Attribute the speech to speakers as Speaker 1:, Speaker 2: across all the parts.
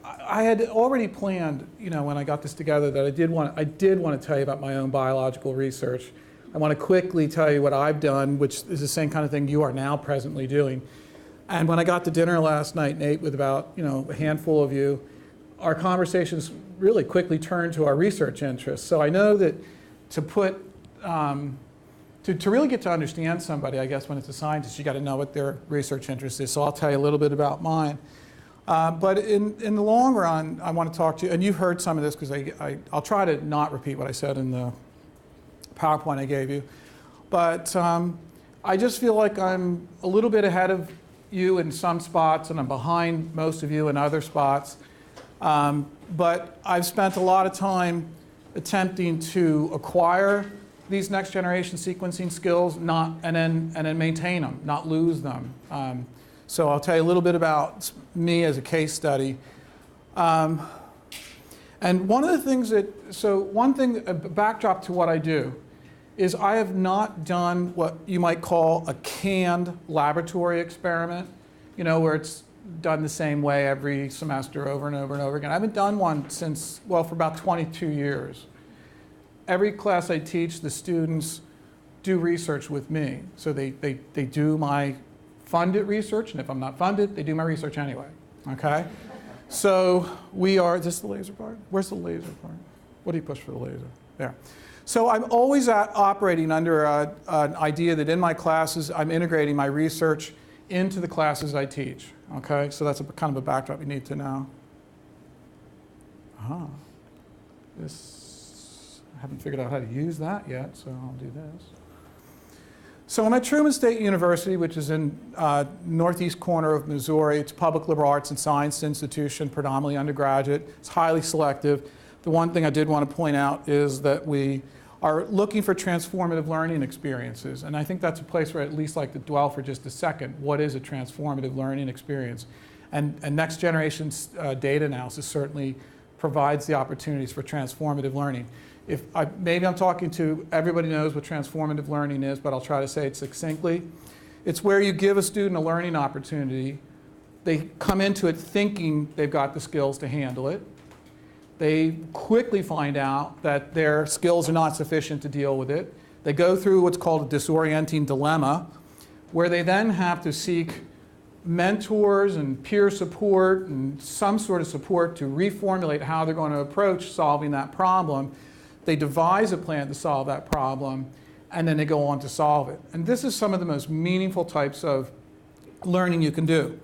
Speaker 1: I had already planned, when I got this together, that I did want to tell you about my own biological research. I want to quickly tell you what I've done, which is the same kind of thing you are now presently doing. And when I got to dinner last night, Nate, with about a handful of you, our conversations really quickly turned to our research interests. So I know that to put to really get to understand somebody, I guess when it's a scientist, you got to know what their research interest is. So I'll tell you a little bit about mine. But in the long run, I want to talk to you, and you've heard some of this because I'll try to not repeat what I said in the PowerPoint I gave you. But I just feel like I'm a little bit ahead of you in some spots, and I'm behind most of you in other spots. But I've spent a lot of time attempting to acquire these next generation sequencing skills, and then maintain them, not lose them. So I'll tell you a little bit about me as a case study. And one of the things a backdrop to what I do is I have not done what you might call a canned laboratory experiment, where it's done the same way every semester over and over and over again. I haven't done one since, for about 22 years. Every class I teach, the students do research with me. So they do my funded research, and if I'm not funded, they do my research anyway, okay? So is this the laser part? Where's the laser part? What do you push for the laser? There. So I'm always operating under an idea that in my classes, I'm integrating my research into the classes I teach, okay? So that's kind of a backdrop you need to know. I haven't figured out how to use that yet, so I'll do this. So I'm at Truman University, which is in northeast corner of Missouri. It's a public liberal arts and science institution, predominantly undergraduate. It's highly selective. The one thing I did want to point out is that we are looking for transformative learning experiences. And I think that's a place where I'd at least like to dwell for just a second. What is a transformative learning experience? And next generation data analysis certainly provides the opportunities for transformative learning. Maybe I'm talking to everybody knows what transformative learning is, but I'll try to say it succinctly. It's where you give a student a learning opportunity. They come into it thinking they've got the skills to handle it. They quickly find out that their skills are not sufficient to deal with it. They go through what's called a disorienting dilemma, where they then have to seek mentors and peer support and some sort of support to reformulate how they're going to approach solving that problem. They devise a plan to solve that problem, and then they go on to solve it. And this is some of the most meaningful types of learning you can do.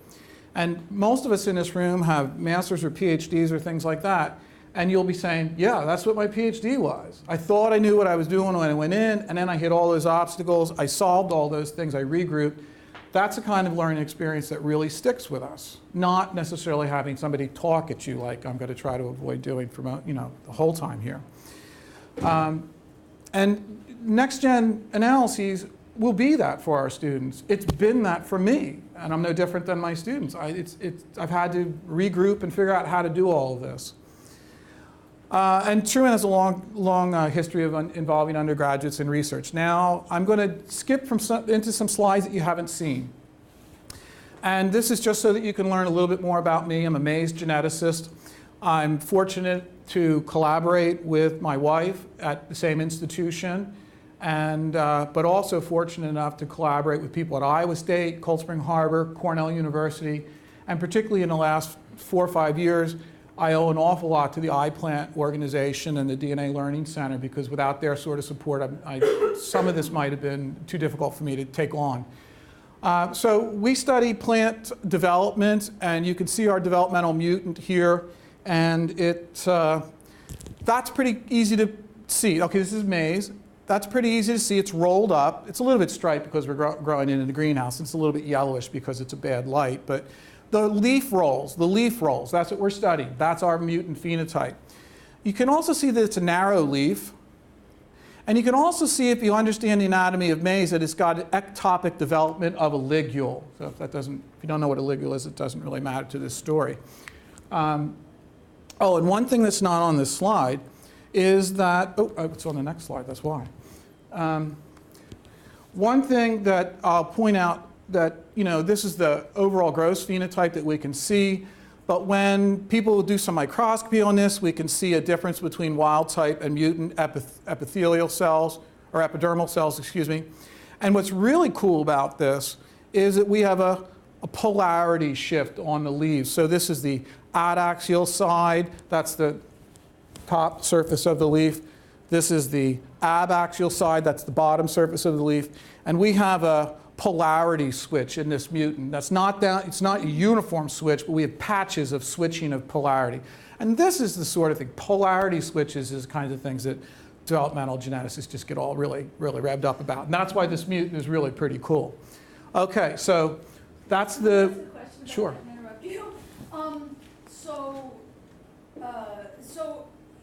Speaker 1: And most of us in this room have masters or PhDs or things like that, and you'll be saying, yeah, that's what my PhD was. I thought I knew what I was doing when I went in, and then I hit all those obstacles, I solved all those things, I regrouped. That's the kind of learning experience that really sticks with us, not necessarily having somebody talk at you like I'm going to try to avoid doing for the whole time here. And next-gen analyses will be that for our students. It's been that for me, and I'm no different than my students. I've had to regroup and figure out how to do all of this. And Truman has a long history of involving undergraduates in research. Now, I'm going to skip into some slides that you haven't seen. And this is just so that you can learn a little bit more about me. I'm a Mays geneticist. I'm fortunate to collaborate with my wife at the same institution, but also fortunate enough to collaborate with people at Iowa State, Cold Spring Harbor, Cornell University, and particularly in the last 4 or 5 years, I owe an awful lot to the iPlant organization and the DNA Learning Center, because without their sort of support, some of this might have been too difficult for me to take on. So we study plant development, and you can see our developmental mutant here. And that's pretty easy to see. Okay, this is maize. That's pretty easy to see. It's rolled up. It's a little bit striped because we're growing it in the greenhouse. It's a little bit yellowish because it's a bad light. But the leaf rolls, that's what we're studying. That's our mutant phenotype. You can also see that it's a narrow leaf. And you can also see, if you understand the anatomy of maize, that it's got ectopic development of a ligule. So if you don't know what a ligule is, it doesn't really matter to this story. And one thing that's not on this slide is that, it's on the next slide, that's why. One thing that I'll point out that, this is the overall gross phenotype that we can see. But when people do some microscopy on this, we can see a difference between wild type and mutant epithelial cells, or epidermal cells, excuse me. And what's really cool about this is that we have a polarity shift on the leaves. So this is the adaxial side, that's the top surface of the leaf. This is the abaxial side, that's the bottom surface of the leaf. And we have a polarity switch in this mutant. It's not a uniform switch, but we have patches of switching of polarity. And this is the sort of thing, polarity switches is the kinds of things that developmental geneticists just get all really, really revved up about. And that's why this mutant is really pretty cool. Okay, so that's the, sure.
Speaker 2: Can I interrupt you? So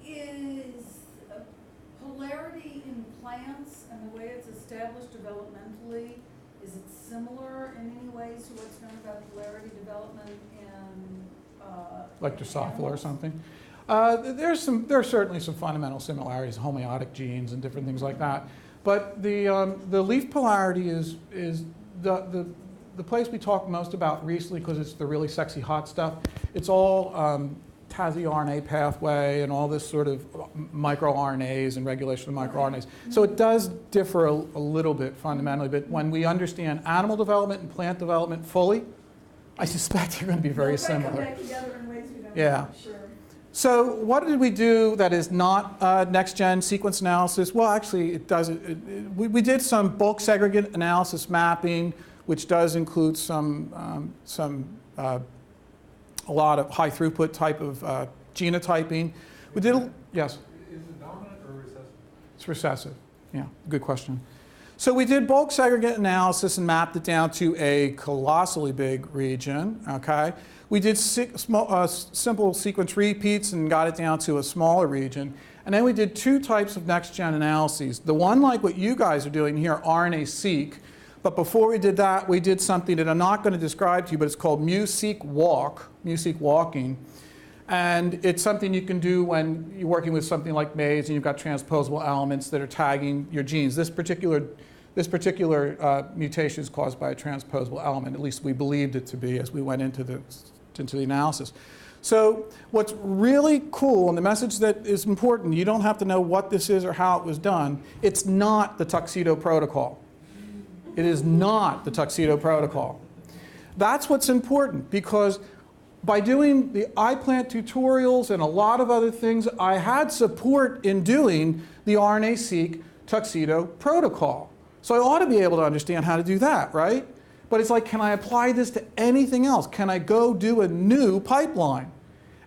Speaker 2: is polarity in plants and the way it's established developmentally, is it similar in any ways to what's known about polarity development in
Speaker 1: like Drosophila or something? There are certainly some fundamental similarities, homeotic genes and different things like that. But the leaf polarity is the place we talk most about recently because it's the really sexy hot stuff. It's all TASI-RNA pathway and all this sort of microRNAs and regulation of microRNAs. So it does differ a little bit fundamentally, but when we understand animal development and plant development fully, I suspect they're going to be very similar.
Speaker 2: Come back together in ways we don't
Speaker 1: yeah.
Speaker 2: know, sure.
Speaker 1: So what did we do that is not next-gen sequence analysis? Well, actually, it does. We did some bulk segregate analysis mapping, which does include a lot of high throughput type of genotyping. We did, yes?
Speaker 3: Is it dominant or recessive?
Speaker 1: It's recessive, yeah, good question. So we did bulk segregate analysis and mapped it down to a colossally big region, okay? We did simple sequence repeats and got it down to a smaller region. And then we did two types of next-gen analyses. The one like what you guys are doing here, RNA-seq. But before we did that, we did something that I'm not going to describe to you, but it's called mu-seq walking. And it's something you can do when you're working with something like maize and you've got transposable elements that are tagging your genes. This particular mutation is caused by a transposable element. At least we believed it to be as we went into the analysis. So what's really cool, and the message that is important, you don't have to know what this is or how it was done. It's not the Tuxedo Protocol. It is not the Tuxedo Protocol. That's what's important, because by doing the iPlant tutorials and a lot of other things, I had support in doing the RNA-seq Tuxedo Protocol. So I ought to be able to understand how to do that, right? But it's like, can I apply this to anything else? Can I go do a new pipeline?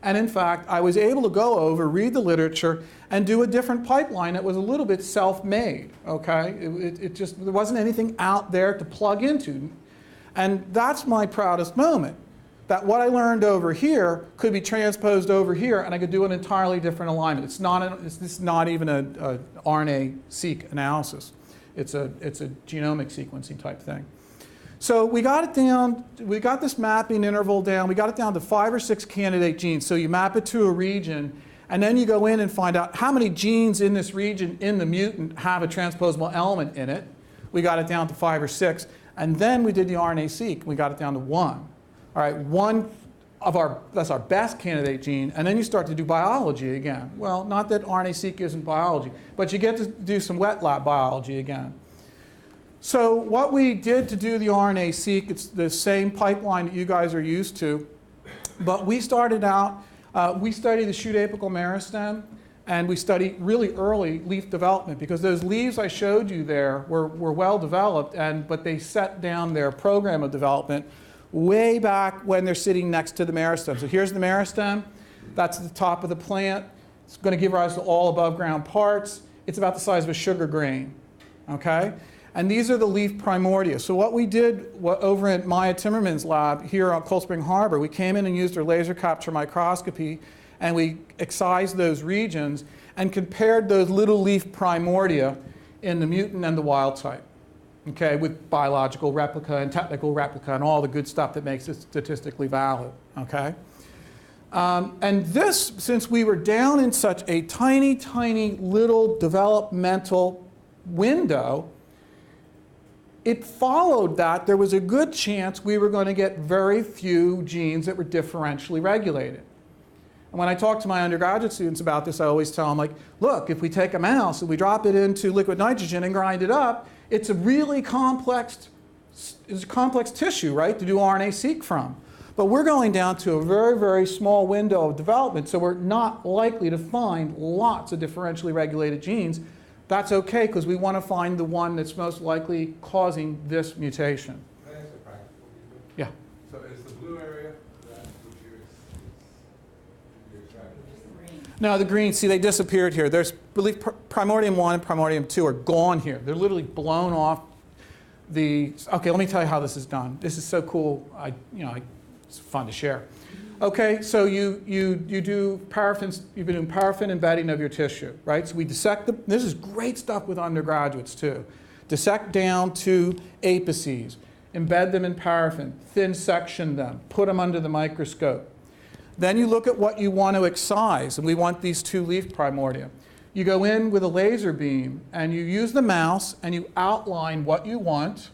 Speaker 1: And in fact, I was able to go over, read the literature, and do a different pipeline that was a little bit self-made, okay? There wasn't anything out there to plug into. And that's my proudest moment, that what I learned over here could be transposed over here, and I could do an entirely different alignment. It's not even a RNA-seq analysis. It's a genomic sequencing type thing. So we got it down, we got this mapping interval down, we got it down to 5 or 6 candidate genes. So you map it to a region, and then you go in and find out how many genes in this region in the mutant have a transposable element in it. We got it down to 5 or 6, and then we did the RNA-seq, we got it down to 1. All right, that's our best candidate gene, and then you start to do biology again. Well, not that RNA-seq isn't biology, but you get to do some wet lab biology again. So what we did to do the RNA-seq, it's the same pipeline that you guys are used to, but we started out, we studied the shoot apical meristem, and we studied really early leaf development, because those leaves I showed you there were well developed, but they set down their program of development way back when they're sitting next to the meristem. So here's the meristem, that's the top of the plant. It's going to give rise to all above ground parts. It's about the size of a sugar grain, okay? And these are the leaf primordia. So what we did over at Maya Timmerman's lab here on Cold Spring Harbor, we came in and used our laser capture microscopy, and we excised those regions and compared those little leaf primordia in the mutant and the wild type, okay, with biological replica and technical replica and all the good stuff that makes it statistically valid, okay? And this, since we were down in such a tiny, tiny little developmental window, it followed that there was a good chance we were going to get very few genes that were differentially regulated. And when I talk to my undergraduate students about this, I always tell them, like, look, if we take a mouse and we drop it into liquid nitrogen and grind it up, it's a really complex tissue, right, to do RNA-seq from. But we're going down to a very, very small window of development, so we're not likely to find lots of differentially regulated genes. That's okay, because we want to find the one that's most likely causing this mutation.
Speaker 3: Can I ask a practical question?
Speaker 1: Yeah.
Speaker 3: So is the blue area that which you're extracting?
Speaker 1: No, the green, see, they disappeared here. There's, I believe, Primordium 1 and Primordium 2 are gone here. They're literally blown off the, okay, let me tell you how this is done. This is so cool, it's fun to share. Okay, so you do paraffin, you've been doing paraffin embedding of your tissue, right? So we dissect them. This is great stuff with undergraduates too. Dissect down to apices, embed them in paraffin, thin section them, put them under the microscope. Then you look at what you want to excise, and we want these 2-leaf primordia. You go in with a laser beam, and you use the mouse, and you outline what you want,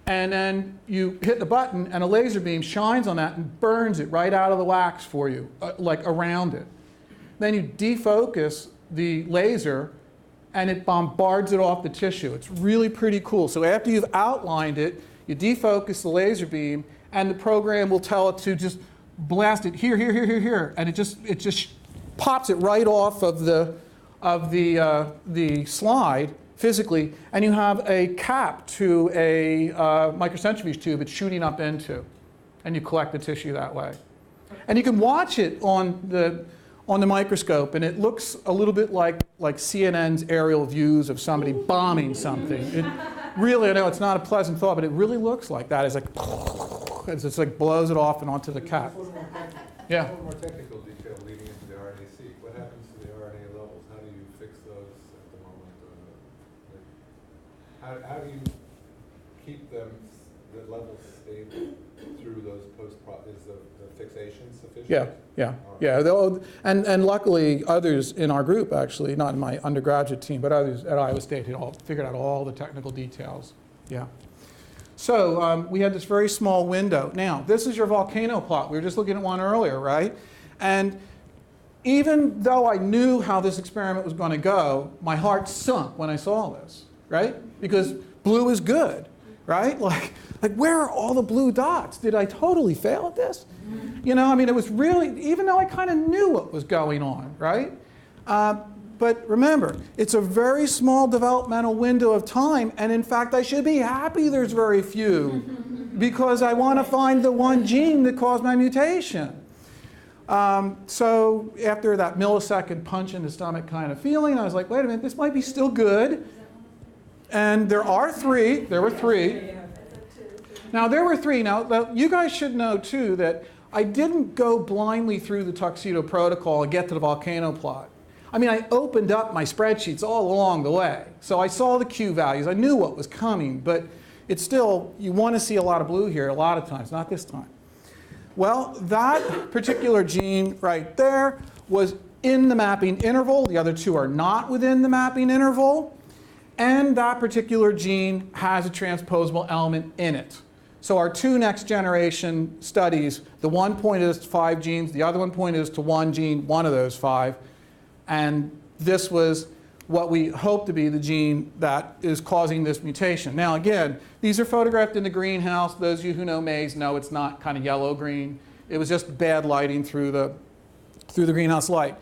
Speaker 1: and then you hit the button, and a laser beam shines on that and burns it right out of the wax for you, like around it. Then you defocus the laser, and it bombards it off the tissue. It's really pretty cool. So after you've outlined it, you defocus the laser beam, and the program will tell it to just blast it here, here, here, here, here, and it just pops it right off of the slide physically, and you have a cap to a microcentrifuge tube it's shooting up into, and you collect the tissue that way. And you can watch it on the microscope, and it looks a little bit like CNN's aerial views of somebody bombing something. It really, I know it's not a pleasant thought, but it really looks like that. It's like, it's like blows it off and onto the cap. Yeah.
Speaker 3: One more technical detail leading into the RNA-seq. What happens to the RNA levels? How do you fix those at the moment? How do you keep them, the levels stable through those is the fixation sufficient?
Speaker 1: Yeah. And luckily others in our group, actually, not in my undergraduate team, but others at Iowa State had all figured out all the technical details. Yeah. So we had this very small window. Now, this is your volcano plot. We were just looking at one earlier, right? And even though I knew how this experiment was going to go, my heart sunk when I saw this, right? Because blue is good, right? Like where are all the blue dots? Did I totally fail at this? You know, I mean, it was really, even though I kind of knew what was going on, right? But remember, it's a very small developmental window of time, and in fact, I should be happy there's very few, because I want to find the one gene that caused my mutation. So after that millisecond punch in the stomach kind of feeling, I was like, wait a minute, this might be still good. And there were three. Now, there were three. Now, you guys should know, too, that I didn't go blindly through the Tuxedo protocol and get to the volcano plot. I mean, I opened up my spreadsheets all along the way. So I saw the Q values. I knew what was coming. But it's still, you want to see a lot of blue here a lot of times, not this time. Well, that particular gene right there was in the mapping interval. The other two are not within the mapping interval. And that particular gene has a transposable element in it. So our 2 next generation studies, the one pointed us to 5 genes, the other one pointed us to 1 gene, one of those 5. And this was what we hope to be the gene that is causing this mutation. Now again, these are photographed in the greenhouse. Those of you who know maize know it's not kind of yellow-green. It was just bad lighting through the greenhouse light.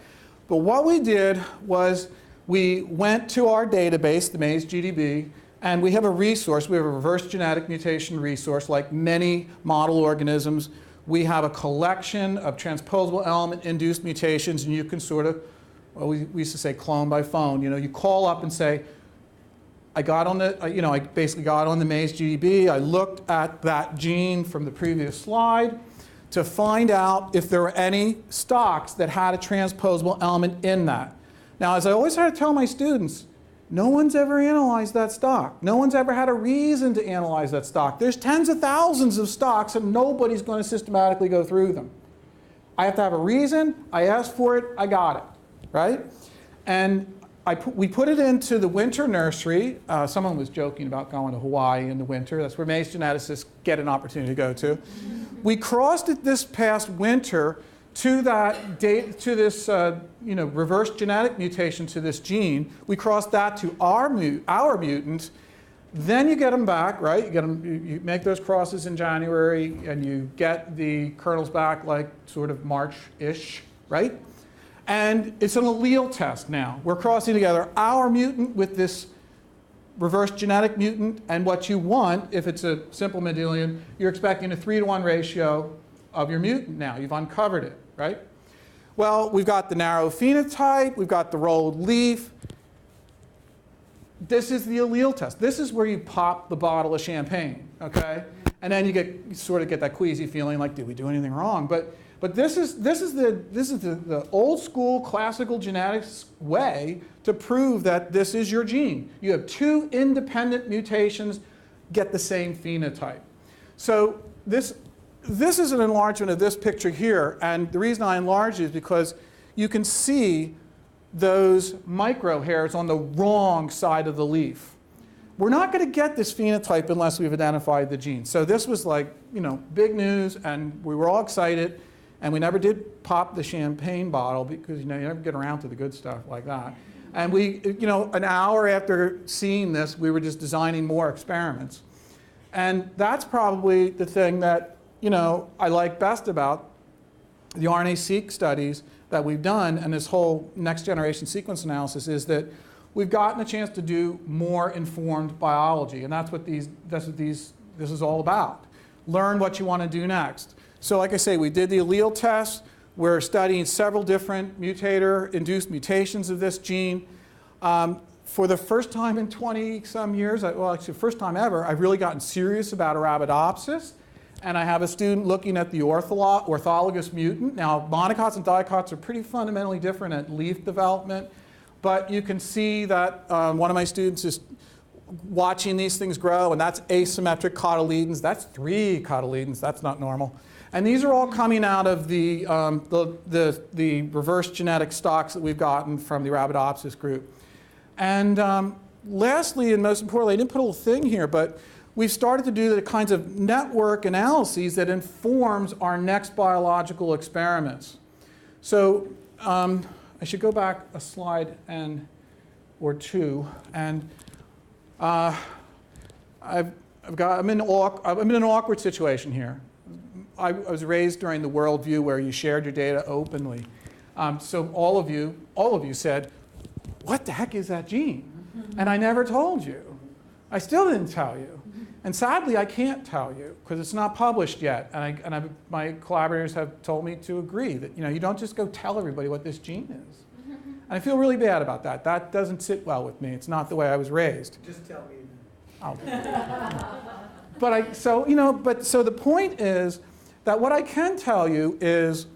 Speaker 1: But what we did was we went to our database, the maize GDB, and we have a resource. We have a reverse genetic mutation resource. Like many model organisms, we have a collection of transposable element-induced mutations, and you can sort of, well, we used to say clone by phone. You know, you call up and say, I basically got on the maize GDB. I looked at that gene from the previous slide to find out if there were any stocks that had a transposable element in that. Now, as I always try to tell my students, no one's ever analyzed that stock. No one's ever had a reason to analyze that stock. There's tens of thousands of stocks, and nobody's going to systematically go through them. I have to have a reason. I asked for it. I got it, right? And we put it into the winter nursery. Someone was joking about going to Hawaii in the winter. That's where maize geneticists get an opportunity to go to. We crossed it this past winter to this reverse genetic mutation to this gene. We crossed that to our mutant. Then you get them back, right? You make those crosses in January, and you get the kernels back like sort of March-ish, right? And it's an allele test now. We're crossing together our mutant with this reverse genetic mutant, and what you want, if it's a simple Mendelian, you're expecting a 3-to-1 ratio of your mutant now. You've uncovered it, right? Well, we've got the narrow phenotype, we've got the rolled leaf. This is the allele test. This is where you pop the bottle of champagne, okay? And then you sort of get that queasy feeling like, did we do anything wrong? But this is the old school classical genetics way to prove that this is your gene. You have 2 independent mutations, get the same phenotype. So this is an enlargement of this picture here, and the reason I enlarged it is because you can see those micro hairs on the wrong side of the leaf. We're not going to get this phenotype unless we've identified the gene. So this was like, big news, and we were all excited, and we never did pop the champagne bottle because, you never get around to the good stuff like that. And we, an hour after seeing this, we were just designing more experiments. And that's probably the thing that, I like best about the RNA-seq studies that we've done and this whole next generation sequence analysis is that we've gotten a chance to do more informed biology, and that's what this is all about. Learn what you want to do next. So like I say, we did the allele test. We're studying several different mutator-induced mutations of this gene. For the first time in 20-some years, well, actually the first time ever, I've really gotten serious about Arabidopsis. And I have a student looking at the orthologous mutant. Now, monocots and dicots are pretty fundamentally different at leaf development. But you can see that one of my students is watching these things grow, and that's asymmetric cotyledons. That's 3 cotyledons. That's not normal. And these are all coming out of the reverse genetic stocks that we've gotten from the Arabidopsis group. And lastly, and most importantly, I didn't put a little thing here, but we've started to do the kinds of network analyses that informs our next biological experiments. So I should go back a slide or two, and I'm in an awkward situation here. I was raised during the worldview where you shared your data openly. So all of you said, "What the heck is that gene?" And I never told you. I still didn't tell you. And sadly, I can't tell you because it's not published yet. And my collaborators have told me to agree that you don't just go tell everybody what this gene is. And I feel really bad about that. That doesn't sit well with me. It's not the way I was raised.
Speaker 4: Just tell me.
Speaker 1: I'll do it. So the point is that what I can tell you is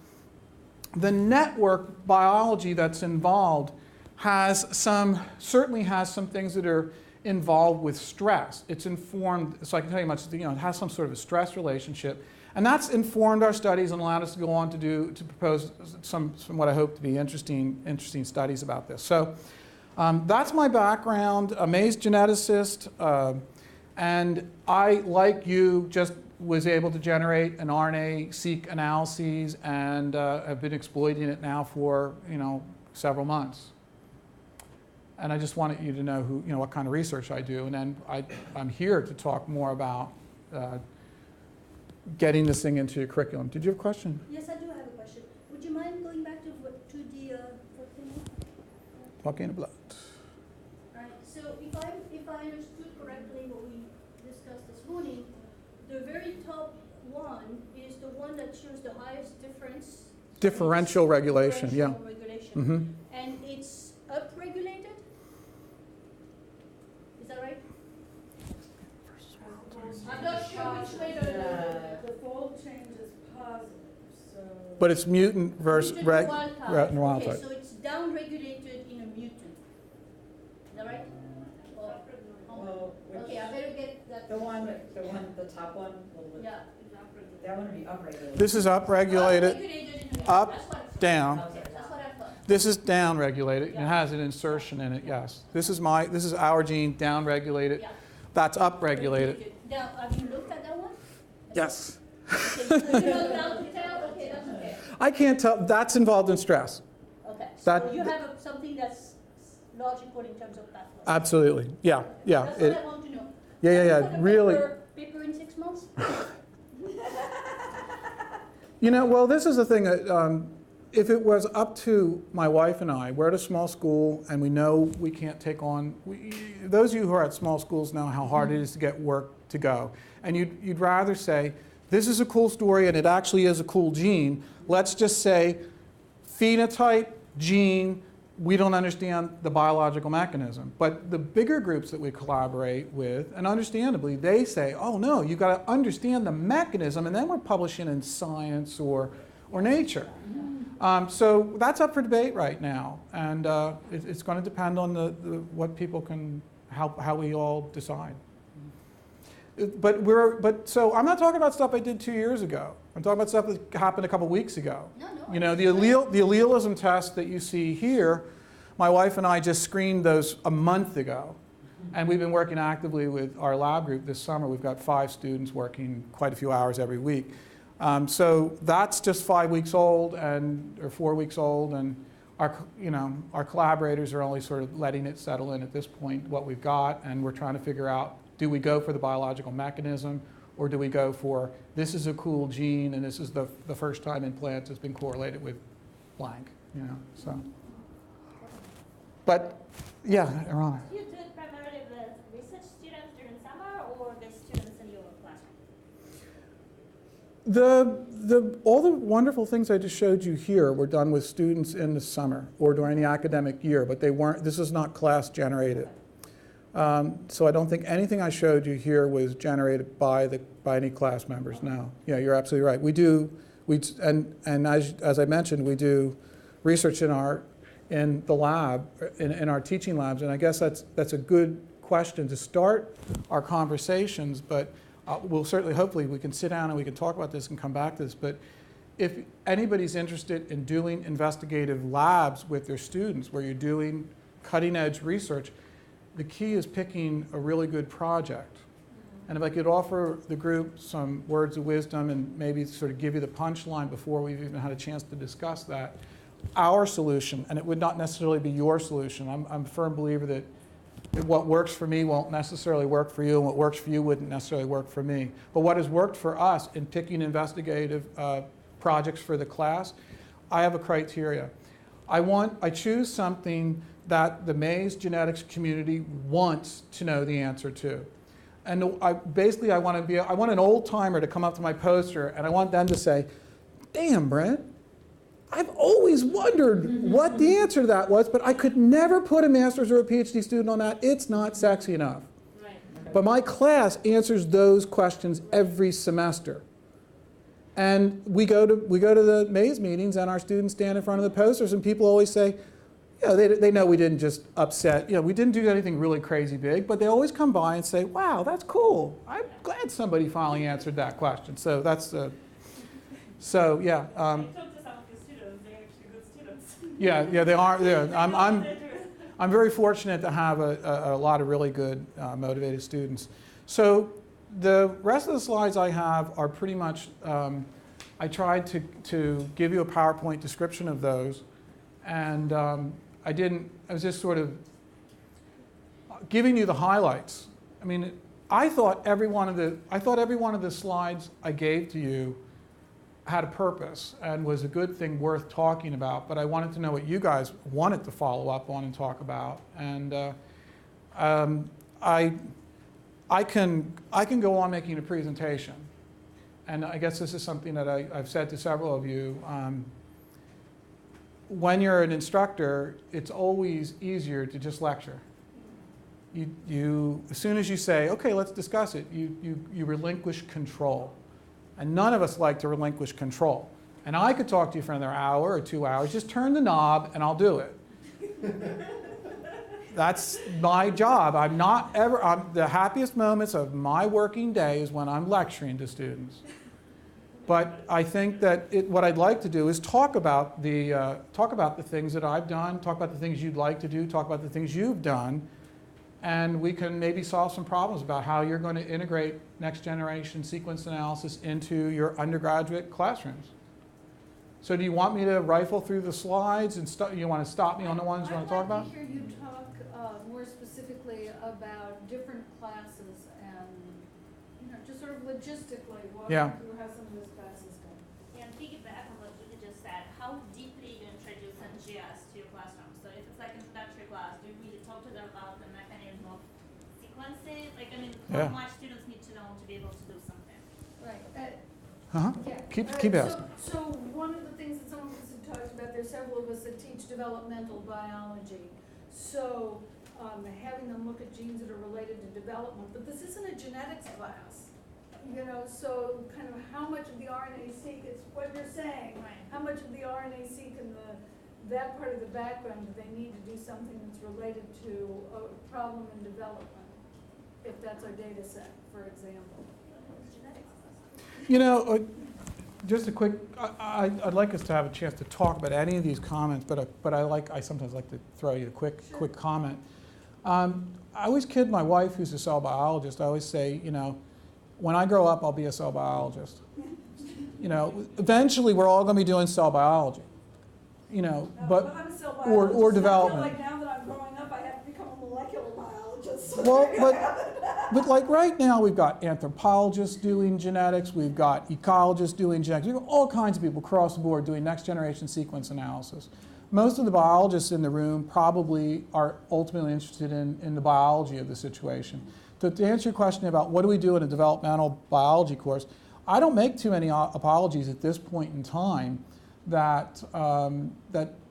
Speaker 1: the network biology that's involved certainly has some things that are involved with stress. It's informed, so I can tell you much, it has some sort of a stress relationship. And that's informed our studies and allowed us to go on to propose some what I hope to be interesting studies about this. So that's my background, a maize geneticist, and I, like you, just was able to generate an RNA-seq analyses and have been exploiting it now for several months. And I just wanted you to know what kind of research I do, and then I'm here to talk more about getting this thing into your curriculum. Did you have a question?
Speaker 5: Yes, I do have a question. Would you mind going back to the
Speaker 1: Volcano blood.
Speaker 5: Right. So if I understood correctly what we discussed this morning, the very top one is the one that shows the highest difference.
Speaker 1: Differential regulation, yeah.
Speaker 5: Regulation.
Speaker 1: Mm-hmm.
Speaker 5: And it's upregulated? Is that right? I'm not sure which way
Speaker 2: The fold change is positive, so.
Speaker 1: But it's mutant versus
Speaker 5: wild
Speaker 1: wild
Speaker 5: Okay,
Speaker 1: type.
Speaker 5: so it's downregulated in a mutant. Is that right?
Speaker 4: Well,
Speaker 5: Okay, I better get that.
Speaker 4: the top one,
Speaker 5: Yeah.
Speaker 4: that one would be upregulated.
Speaker 1: This is upregulated,
Speaker 5: Upregulated in a mutant.
Speaker 1: up,
Speaker 5: That's what,
Speaker 1: down.
Speaker 5: okay, that's what I thought.
Speaker 1: This is down-regulated. It has an insertion in it, yes. This is our gene, down-regulated.
Speaker 5: Yeah.
Speaker 1: That's up-regulated.
Speaker 5: Now, have you looked at that one?
Speaker 1: Yes.
Speaker 5: Okay, you know now to tell? Okay, that's okay.
Speaker 1: I can't tell. That's involved in stress.
Speaker 5: Okay,
Speaker 1: That-
Speaker 5: so you have something that's logical in terms of pathway.
Speaker 1: Absolutely. Yeah.
Speaker 5: That's what I want to know.
Speaker 1: Yeah. Really.
Speaker 5: Paper in 6 months?
Speaker 1: Well, this is the thing. If it was up to my wife and I, we're at a small school and we know we can't take on, those of you who are at small schools know how hard it is to get work to go. And you'd rather say, this is a cool story and it actually is a cool gene. Let's just say phenotype, gene, we don't understand the biological mechanism. But the bigger groups that we collaborate with, and understandably, they say, oh no, you've got to understand the mechanism, and then we're publishing in Science or Nature. So that's up for debate right now, and it's going to depend on what people can, how we all decide. So I'm not talking about stuff I did 2 years ago. I'm talking about stuff that happened a couple weeks ago.
Speaker 5: No.
Speaker 1: The allelism test that you see here, my wife and I just screened those a month ago. And we've been working actively with our lab group this summer. We've got 5 students working quite a few hours every week. So that's just 5 weeks old or 4 weeks old. And our collaborators are only sort of letting it settle in at this point, what we've got. And we're trying to figure out, do we go for the biological mechanism? Or do we go for, this is a cool gene, and this is the first time in plants it's been correlated with blank, so. But, yeah, Irana.
Speaker 6: Do you do it primarily with research students during summer or the students in your classroom?
Speaker 1: All the wonderful things I just showed you here were done with students in the summer or during the academic year, but this is not class generated. So I don't think anything I showed you here was generated by any class members. No. Yeah, you're absolutely right. And as I mentioned, we do research in the lab, in our teaching labs, and I guess that's a good question to start our conversations, but we'll certainly, hopefully, we can sit down and we can talk about this and come back to this. But if anybody's interested in doing investigative labs with their students where you're doing cutting-edge research, the key is picking a really good project. And if I could offer the group some words of wisdom and maybe sort of give you the punchline before we've even had a chance to discuss that, our solution, and it would not necessarily be your solution. I'm a firm believer that what works for me won't necessarily work for you, and what works for you wouldn't necessarily work for me. But what has worked for us in picking investigative projects for the class, I have a criteria. I choose something that the maize genetics community wants to know the answer to. And I want an old timer to come up to my poster and I want them to say, damn, Brent, I've always wondered what the answer to that was, but I could never put a master's or a PhD student on that. It's not sexy enough. Right. But my class answers those questions every semester. And we go to the maize meetings and our students stand in front of the posters and people always say, they know we didn't just upset, we didn't do anything really crazy big, but they always come by and say, wow, that's cool. I'm glad somebody finally answered that question. So that's yeah.
Speaker 6: I talked to some of the students, they're actually good students.
Speaker 1: Yeah, they are. Yeah. I'm very fortunate to have a lot of really good, motivated students. So the rest of the slides I have are pretty much, I tried to give you a PowerPoint description of those, and I was just sort of giving you the highlights. I mean, I thought every one of the slides I gave to you had a purpose and was a good thing worth talking about, but I wanted to know what you guys wanted to follow up on and talk about. And I can go on making a presentation. And I guess this is something that I've said to several of you. When you're an instructor, it's always easier to just lecture. As soon as you say, okay, let's discuss it, you relinquish control. And none of us like to relinquish control. And I could talk to you for another hour or 2 hours, just turn the knob and I'll do it. That's my job. The happiest moments of my working day is when I'm lecturing to students. But I think that what I'd like to do is talk about the things that I've done, talk about the things you'd like to do, talk about the things you've done, and we can maybe solve some problems about how you're going to integrate next generation sequence analysis into your undergraduate classrooms. So do you want me to rifle through the slides and you want to stop me on the ones you want to talk about?
Speaker 2: I'd like to hear you talk more specifically about different classes and, just sort of logistically walk through how some of this class is done.
Speaker 7: And piggyback on what you just said, how deeply you introduce NGS to your classroom? So if it's like introductory class, do you really talk to them about the mechanism of sequencing? Like, how much students need to know to be able to do something?
Speaker 2: Right.
Speaker 1: Yeah. Keep asking.
Speaker 2: So one of the things that some of us have talked about, there's several of us that teach developmental biology. So having them look at genes that are related to development, but this isn't a genetics class. So kind of how much of the RNA-seq is what you're saying.
Speaker 7: Right.
Speaker 2: How much of the RNA-seq and that part of the background do they need to do something that's related to a problem in development, if that's our data set, for example.
Speaker 1: Just a quick, I'd like us to have a chance to talk about any of these comments, but I sometimes like to throw you a quick comment. I always kid my wife, who's a cell biologist. I always say, when I grow up, I'll be a cell biologist. Eventually we're all going to be doing cell biology. But
Speaker 2: I'm a cell
Speaker 1: or
Speaker 2: biologist.
Speaker 1: development.
Speaker 2: I feel like now that I'm growing up, I have to become a molecular biologist. So
Speaker 1: Well, but like right now, we've got anthropologists doing genetics, we've got ecologists doing genetics, we've got all kinds of people across the board doing next generation sequence analysis. Most of the biologists in the room probably are ultimately interested in the biology of the situation. To answer your question about what do we do in a developmental biology course, I don't make too many apologies at this point in time that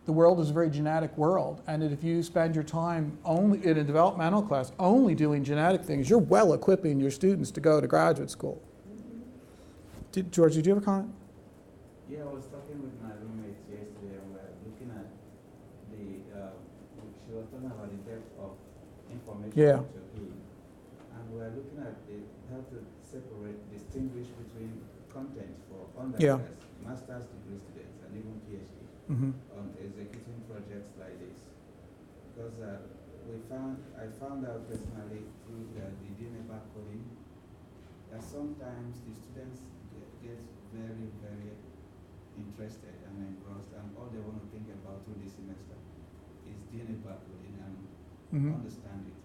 Speaker 1: the world is a very genetic world, and that if you spend your time only in a developmental class only doing genetic things, you're well equipping your students to go to graduate school. George, did you have a comment?
Speaker 8: Yeah, I was talking with my roommates yesterday, and we were looking at she was talking about the depth of information that you're doing, and we were looking at how to distinguish between content for undergrads, master's degree students, and even PhD. On executing projects like this, because I found out personally through the DNA barcoding that sometimes the students get very, very interested and engrossed, and all they want to think about through this semester is DNA barcoding and understand it,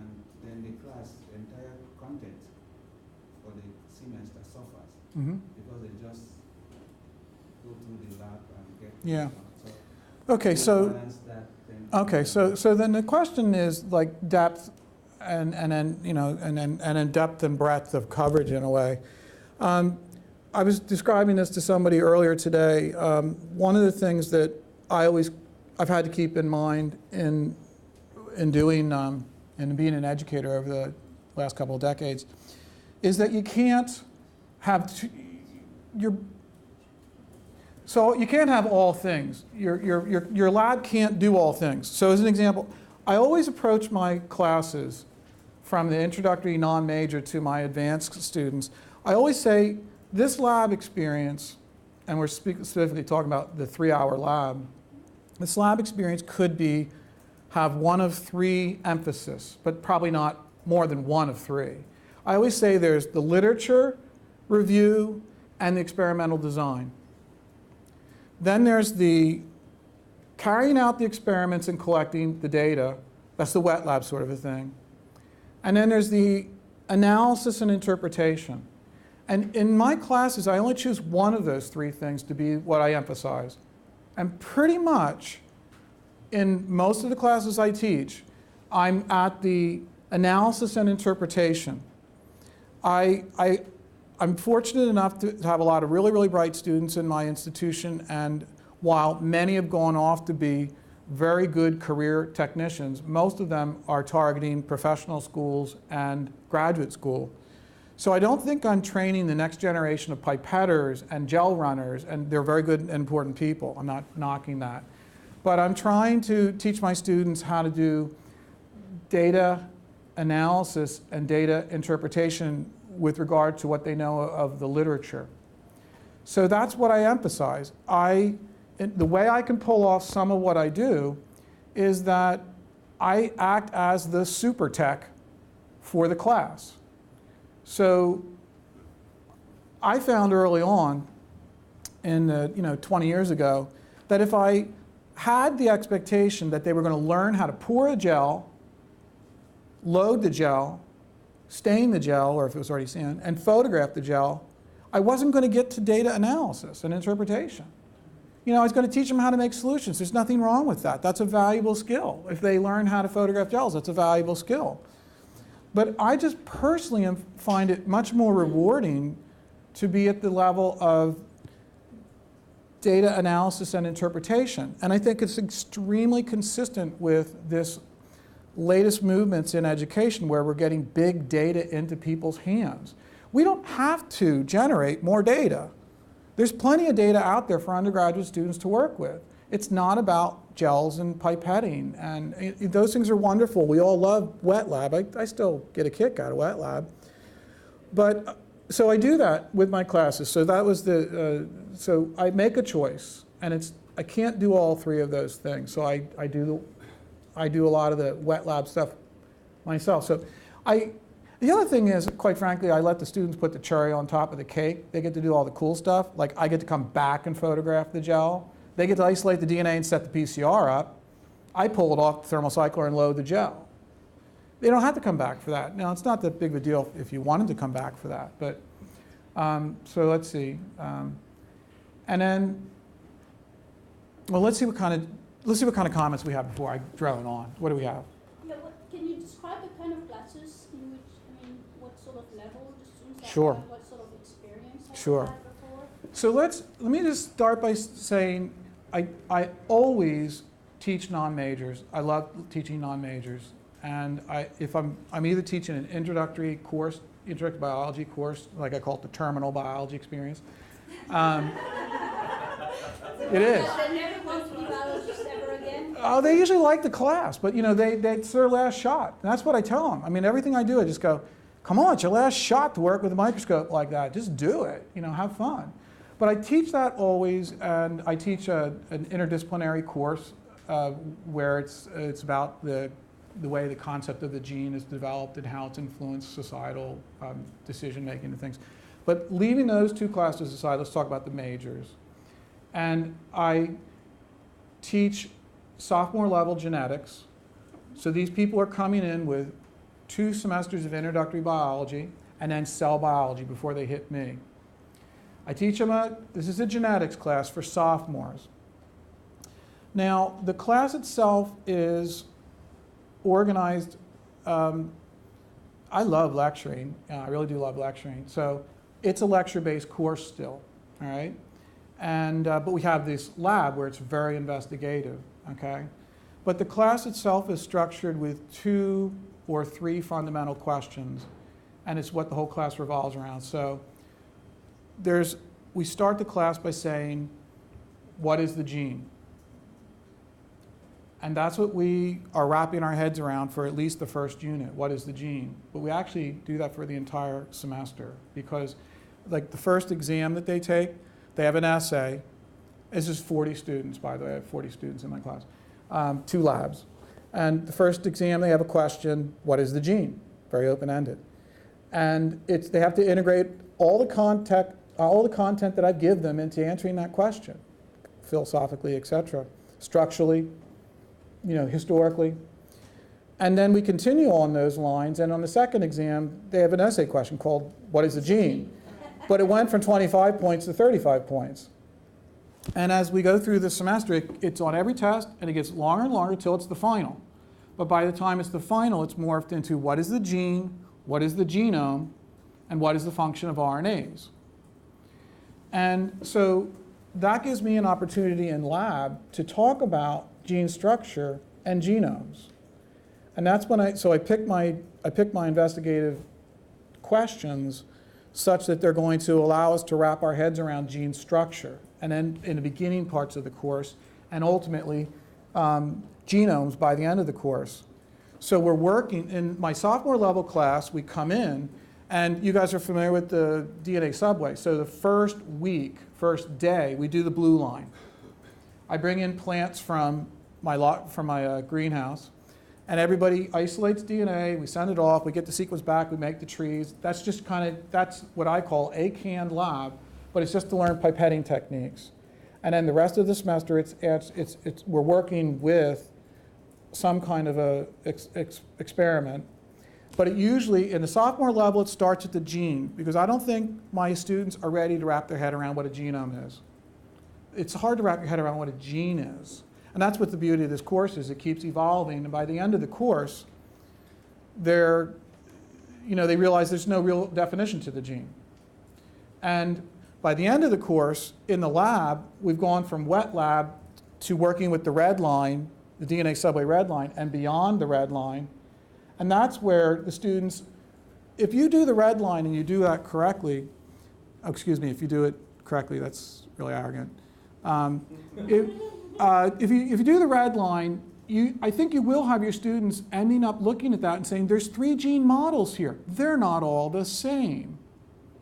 Speaker 8: and then the entire content for the semester suffers because they just go through the lab and get
Speaker 1: So then the question is like depth and then depth and breadth of coverage in a way. I was describing this to somebody earlier today. One of the things that I've had to keep in mind in doing and being an educator over the last couple of decades is that you can't have So you can't have all things. Your lab can't do all things. So as an example, I always approach my classes from the introductory non-major to my advanced students. I always say this lab experience, and we're specifically talking about the 3-hour lab, this lab experience could have one of 3 emphasis, but probably not more than one of 3. I always say there's the literature review and the experimental design. Then there's the carrying out the experiments and collecting the data. That's the wet lab sort of a thing. And then there's the analysis and interpretation. And in my classes, I only choose one of those 3 things to be what I emphasize. And pretty much in most of the classes I teach, I'm at the analysis and interpretation. I'm fortunate enough to have a lot of really, really bright students in my institution, and while many have gone off to be very good career technicians, most of them are targeting professional schools and graduate school. So I don't think I'm training the next generation of pipetters and gel runners, and they're very good and important people. I'm not knocking that. But I'm trying to teach my students how to do data analysis and data interpretation with regard to what they know of the literature. So that's what I emphasize. The way I can pull off some of what I do is that I act as the super tech for the class. So I found early on, 20 years ago, that if I had the expectation that they were going to learn how to pour a gel, load the gel, stain the gel, or if it was already stained, and photograph the gel, I wasn't going to get to data analysis and interpretation. I was going to teach them how to make solutions. There's nothing wrong with that. That's a valuable skill. If they learn how to photograph gels, that's a valuable skill. But I just personally find it much more rewarding to be at the level of data analysis and interpretation. And I think it's extremely consistent with this latest movements in education where we're getting big data into people's hands. We don't have to generate more data. There's plenty of data out there for undergraduate students to work with. It's not about gels and pipetting, and those things are wonderful. We all love wet lab. I still get a kick out of wet lab. But so I do that with my classes. So that was so I make a choice, and I can't do all three of those things. So I do a lot of the wet lab stuff myself. So the other thing is, quite frankly, I let the students put the cherry on top of the cake. They get to do all the cool stuff. Like I get to come back and photograph the gel. They get to isolate the DNA and set the PCR up. I pull it off the thermal cycler and load the gel. They don't have to come back for that. Now, it's not that big of a deal if you wanted to come back for that. But so let's see. And then, well, let's see what kind of comments we have before I drone on. What do we have?
Speaker 5: Yeah, can you describe the kind of classes in which, what sort of level the students are
Speaker 1: Sure.
Speaker 5: at, what sort of experience have
Speaker 1: Sure.
Speaker 5: they had before?
Speaker 1: So let me just start by saying I always teach non-majors. I love teaching non-majors. And if I'm either teaching an introductory biology course, like I call it the terminal biology experience. It is.
Speaker 5: They never want to be biologists ever again?
Speaker 1: Oh, they usually like the class, but it's their last shot. And that's what I tell them. Everything I do, I just go, come on, it's your last shot to work with a microscope like that. Just do it. Have fun. But I teach that always, and I teach an interdisciplinary course where it's about the way the concept of the gene is developed and how it's influenced societal decision-making and things. But leaving those two classes aside, let's talk about the majors. And I teach sophomore level genetics. So these people are coming in with 2 semesters of introductory biology and then cell biology before they hit me. I teach them this is a genetics class for sophomores. Now, the class itself is organized. I love lecturing. I really do love lecturing. So it's a lecture-based course still, all right? And, but we have this lab where it's very investigative, okay? But the class itself is structured with 2 or 3 fundamental questions, and it's what the whole class revolves around. So we start the class by saying, what is the gene? And that's what we are wrapping our heads around for at least the first unit. What is the gene? But we actually do that for the entire semester because like the first exam that they take, they have an essay. This is 40 students, by the way. I have 40 students in my class. 2 labs. And the first exam, they have a question, what is the gene? Very open-ended. And they have to integrate all the content that I give them into answering that question, philosophically, et cetera, structurally, historically. And then we continue on those lines, and on the second exam, they have an essay question called, what is the gene? But it went from 25 points to 35 points. And as we go through the semester, it's on every test, and it gets longer and longer until it's the final. But by the time it's the final, it's morphed into what is the gene, what is the genome, and what is the function of RNAs. And so that gives me an opportunity in lab to talk about gene structure and genomes. And that's when I pick my investigative questions such that they're going to allow us to wrap our heads around gene structure, and then in the beginning parts of the course, and ultimately genomes by the end of the course. So we're working, in my sophomore level class, we come in And you guys are familiar with the DNA subway. So the first week, first day, we do the blue line. I bring in plants from my greenhouse, and everybody isolates DNA, we send it off, we get the sequence back, we make the trees. That's just that's what I call a canned lab, but it's just to learn pipetting techniques. And then the rest of the semester, we're working with some kind of a experiment. But it usually, in the sophomore level, it starts at the gene, because I don't think my students are ready to wrap their head around what a genome is. It's hard to wrap your head around what a gene is. And that's what the beauty of this course is. It keeps evolving, and by the end of the course, they realize there's no real definition to the gene. And by the end of the course, in the lab, we've gone from wet lab to working with the red line, the DNA subway red line, and beyond the red line. And that's where the students, if you do the red line and you do that correctly, if you do it correctly, that's really arrogant. If you do the red line, I think you will have your students ending up looking at that and saying, there's 3 gene models here. They're not all the same.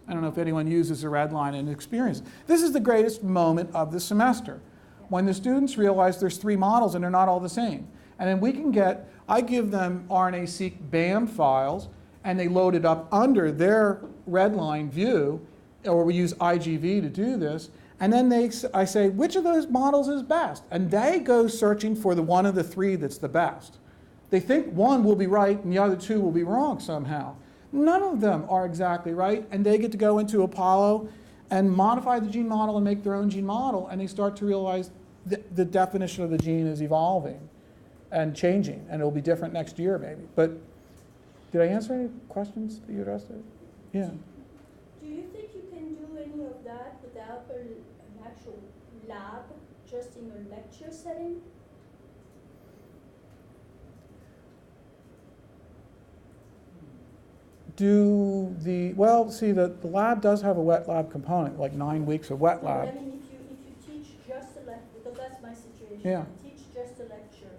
Speaker 1: I don't know if anyone uses the red line in experience. This is the greatest moment of the semester, when the students realize there's 3 models and they're not all the same. And then I give them RNA-seq BAM files, and they load it up under their red line view, or we use IGV to do this. And then I say, which of those models is best? And they go searching for the one of the 3 that's the best. They think one will be right and the other 2 will be wrong somehow. None of them are exactly right, and they get to go into Apollo and modify the gene model and make their own gene model, and they start to realize the definition of the gene is evolving and changing, and it'll be different next year maybe. But did I answer any questions that you addressed there? Yeah.
Speaker 5: Do you think you can do any of that without an actual lab, just in a lecture setting?
Speaker 1: The lab does have a wet lab component, like 9 weeks of wet lab.
Speaker 5: I mean, if you teach just a lecture, because that's my situation.
Speaker 1: Yeah.
Speaker 5: I teach just a lecture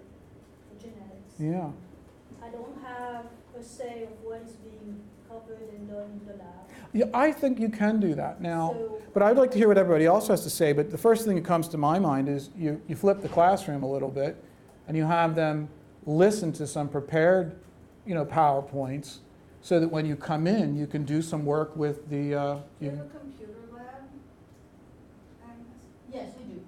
Speaker 5: for genetics.
Speaker 1: Yeah.
Speaker 5: I don't have a say of what is being covered and done in the lab.
Speaker 1: Yeah, I think you can do that now,
Speaker 5: So-
Speaker 1: but I'd like to hear what everybody else has to say. But the first thing that comes to my mind is you flip the classroom a little bit, and you have them listen to some prepared, PowerPoints, so that when you come in, you can do some work with the.
Speaker 2: Do you have a computer lab, Agnes?
Speaker 5: Yes, we do.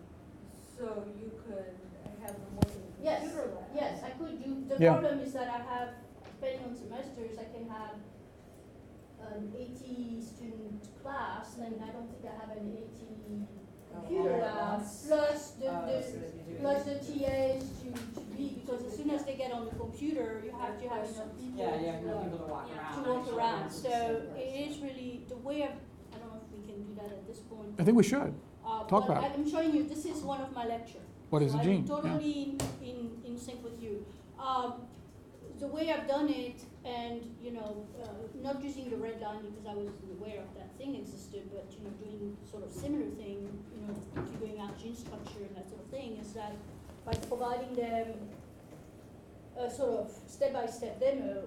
Speaker 2: So you could have them work in the
Speaker 5: Yes,
Speaker 2: computer lab?
Speaker 5: yes, I could do. The
Speaker 1: Yeah.
Speaker 5: problem is that I have, depending on semesters, I can have an 80 student class, and I don't think I have an 80 computer lab, plus the TAs to be, because as soon as they get on the computer, you have to have enough people.
Speaker 4: people to walk
Speaker 7: Yeah.
Speaker 4: around.
Speaker 5: To walk around, so it is really, the way of, I don't know if we can do that at this point.
Speaker 1: I think we should. Talk
Speaker 5: But
Speaker 1: about it.
Speaker 5: I'm showing you, this is one of my lectures.
Speaker 1: What is a gene?
Speaker 5: I'm totally in sync with you. The way I've done it, and not using the red line because I wasn't aware of that thing existed, but doing sort of similar thing, figuring out gene structure and that sort of thing, is that by providing them a sort of step-by-step demo